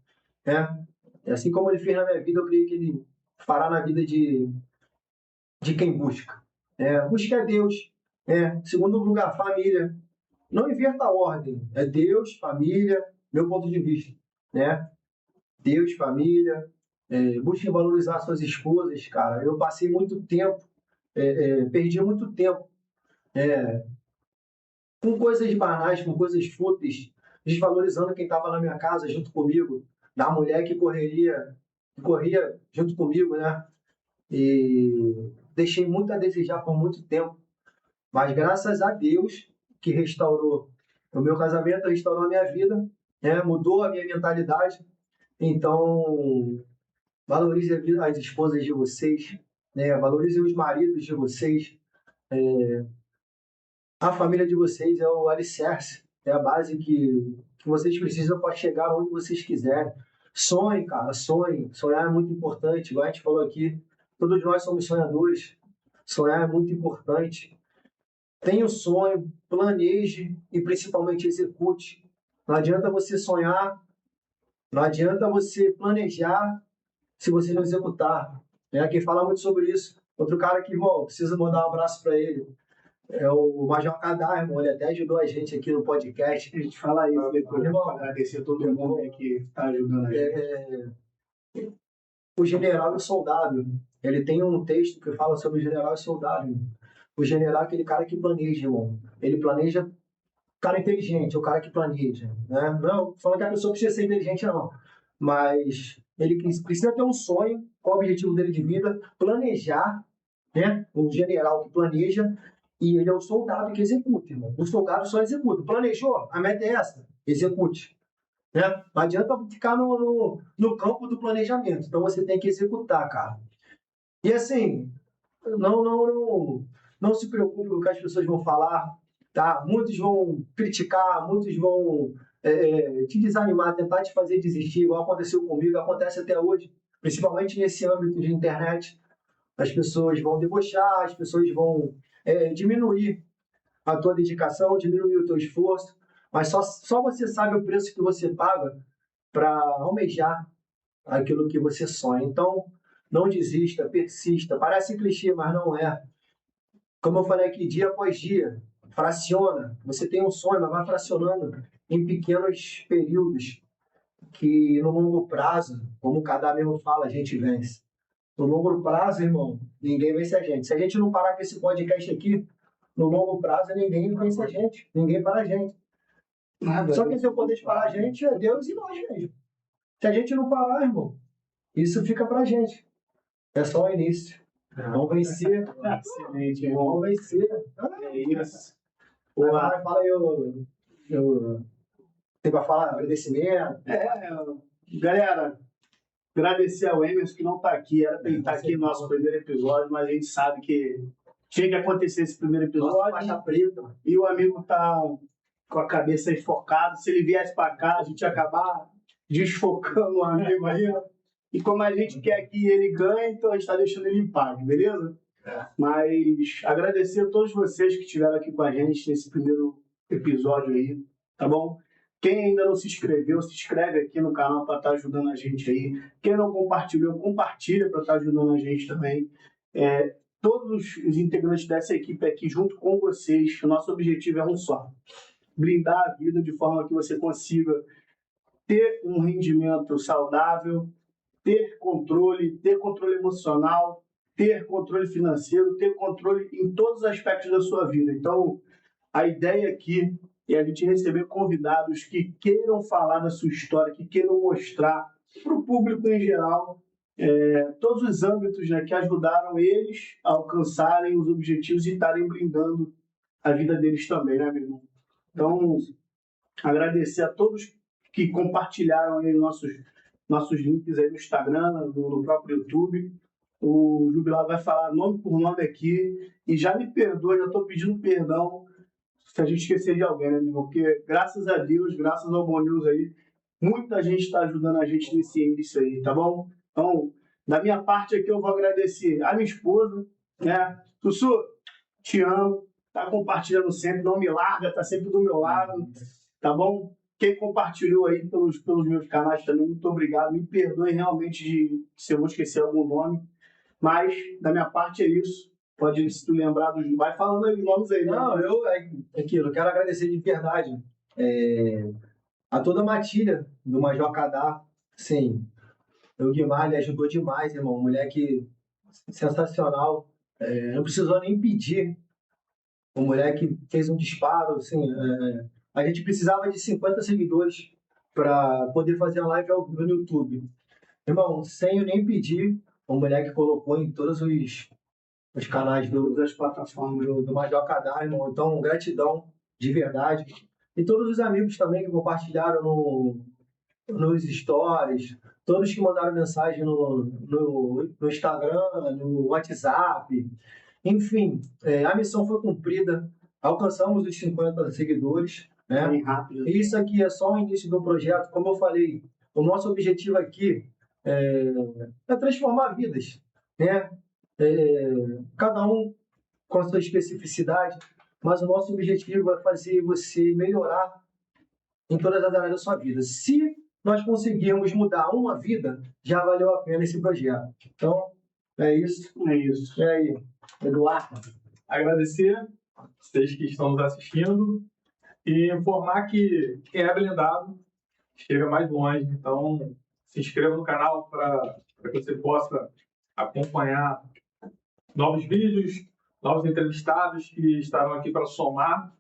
né? Assim como Ele fez na minha vida, eu creio que Ele fará na vida de quem busca. Busque a Deus. Segundo lugar, família. Não inverta a ordem. É Deus, família, meu ponto de vista, né? Deus, família. Busque valorizar suas esposas, cara. Eu passei muito tempo, perdi muito tempo com coisas banais, com coisas fúteis, desvalorizando quem estava na minha casa junto comigo, da mulher que corria junto comigo, né? E deixei muito a desejar por muito tempo. Mas graças a Deus que restaurou o meu casamento, restaurou a minha vida, né? Mudou a minha mentalidade. Então, valorize as esposas de vocês, né? Valorize os maridos de vocês. A família de vocês é o alicerce, é a base que vocês precisam para chegar onde vocês quiserem. Sonhe, cara, sonhe. Sonhar é muito importante, igual a gente falou aqui. Todos nós somos sonhadores. Sonhar é muito importante. Tenha um sonho, planeje e principalmente execute. Não adianta você sonhar, não adianta você planejar se você não executar. Quem fala muito sobre isso. Outro cara que, irmão, preciso mandar um abraço para ele. É o Major Kadar, irmão. Ele até ajudou a gente aqui no podcast. A gente fala isso depois, irmão. Agradecer a todo mundo aí que está ajudando a gente. O general e o soldado. Ele tem um texto que fala sobre o general e o soldado. Irmão. O general é aquele cara que planeja, irmão. Ele planeja. O cara inteligente, é o cara que planeja. Né? Não falando que a pessoa precisa ser inteligente, não. Mas ele precisa ter um sonho, qual é o objetivo dele de vida, planejar, né? O general que planeja, e ele é o soldado que executa, irmão. O soldado só executa. Planejou? A meta é essa. Execute. Né? Não adianta ficar no campo do planejamento. Então você tem que executar, cara. E assim, não se preocupe com o que as pessoas vão falar, tá? Muitos vão criticar, muitos vão te desanimar, tentar te fazer desistir, igual aconteceu comigo, acontece até hoje, principalmente nesse âmbito de internet. As pessoas vão debochar, as pessoas vão diminuir a tua dedicação, diminuir o teu esforço, mas só você sabe o preço que você paga para almejar aquilo que você sonha. Então, não desista, persista. Parece clichê, mas não é. Como eu falei aqui, dia após dia, fraciona. Você tem um sonho, mas vai fracionando em pequenos períodos que no longo prazo, como o Kadar mesmo fala, a gente vence. No longo prazo, irmão, ninguém vence a gente. Se a gente não parar com esse podcast aqui, no longo prazo, ninguém vence a gente. Ninguém para a gente. Nada. Só quem tem o poder de parar a gente é Deus e nós mesmo. Se a gente não parar, irmão, isso fica pra gente. É só o início. Vamos vencer. Excelente, irmão. Vamos vencer. É isso. Fala aí, tem pra falar agradecimento. Galera, agradecer ao Emerson que não está aqui. Era para ele estar aqui no nosso primeiro episódio, mas a gente sabe que tinha que acontecer esse primeiro Nossa, episódio. faixa preta. E o amigo tá com a cabeça enfocada. Se ele viesse para cá, a gente ia acabar desfocando o amigo aí. E como a gente quer que ele ganhe, então a gente está deixando ele em paz, beleza? Mas agradecer a todos vocês que estiveram aqui com a gente nesse primeiro episódio aí, tá bom? Quem ainda não se inscreveu, se inscreve aqui no canal para estar ajudando a gente aí. Quem não compartilhou, compartilha para estar ajudando a gente também. Todos os integrantes dessa equipe aqui, junto com vocês, o nosso objetivo é um só: blindar a vida de forma que você consiga ter um rendimento saudável, ter controle emocional, ter controle financeiro, ter controle em todos os aspectos da sua vida. Então, a ideia aqui é a gente receber convidados que queiram falar da sua história, que queiram mostrar para o público em geral todos os âmbitos, né, que ajudaram eles a alcançarem os objetivos e estarem blindando a vida deles também, né, meu irmão? Então, agradecer a todos que compartilharam aí nossos links aí no Instagram, no próprio YouTube. O Jubilar vai falar nome por nome aqui e já me perdoa, já estou pedindo perdão se a gente esquecer de alguém, né, meu? Porque graças a Deus, graças ao Bom News aí, muita gente está ajudando a gente nesse início aí, tá bom? Então, da minha parte aqui, eu vou agradecer a minha esposa, né? Sussu, te amo, tá compartilhando sempre, não me larga, tá sempre do meu lado, tá bom? Quem compartilhou aí pelos meus canais também, muito obrigado. Me perdoe realmente se eu vou esquecer algum nome, mas da minha parte é isso. Pode, se tu lembrar dos... Vai falando aí os nomes aí. Não, eu quero agradecer de verdade a toda a matilha do Major Kadar. Sim, o Guimar, ele ajudou demais, irmão. Moleque sensacional. Não precisou nem pedir. O moleque fez um disparo, assim. A gente precisava de 50 seguidores para poder fazer a live ao vivo no YouTube. Irmão, sem eu nem pedir, o moleque colocou em todos os canais das plataformas do Major Kadar, irmão. Então, gratidão de verdade. E todos os amigos também que compartilharam nos stories, todos que mandaram mensagem no Instagram, no WhatsApp. Enfim, a missão foi cumprida. Alcançamos os 50 seguidores. Né? Bem rápido. E isso aqui é só o início do projeto. Como eu falei, o nosso objetivo aqui é transformar vidas. Né? Cada um com a sua especificidade, mas o nosso objetivo é fazer você melhorar em todas as áreas da sua vida. Se nós conseguirmos mudar uma vida, já valeu a pena esse projeto. Então, é isso. É isso. E aí, Eduardo? Agradecer vocês que estão nos assistindo e informar que quem é blindado chega mais longe. Então, se inscreva no canal para que você possa acompanhar novos vídeos, novos entrevistados que estarão aqui para somar.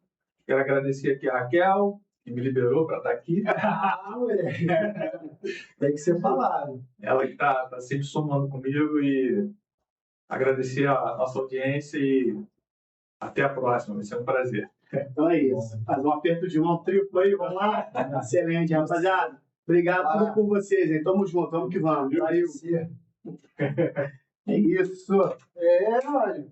Quero agradecer aqui a Raquel, que me liberou para estar aqui. Moleque. Tem que ser falado. Ela que está sempre somando comigo, e agradecer a nossa audiência e até a próxima. Vai ser um prazer. Então é isso. Faz um aperto de mão triplo aí, vamos lá? Excelente, rapaziada. Obrigado por vocês, hein? Tamo junto, vamos que vamos. Valeu. É isso. Olha.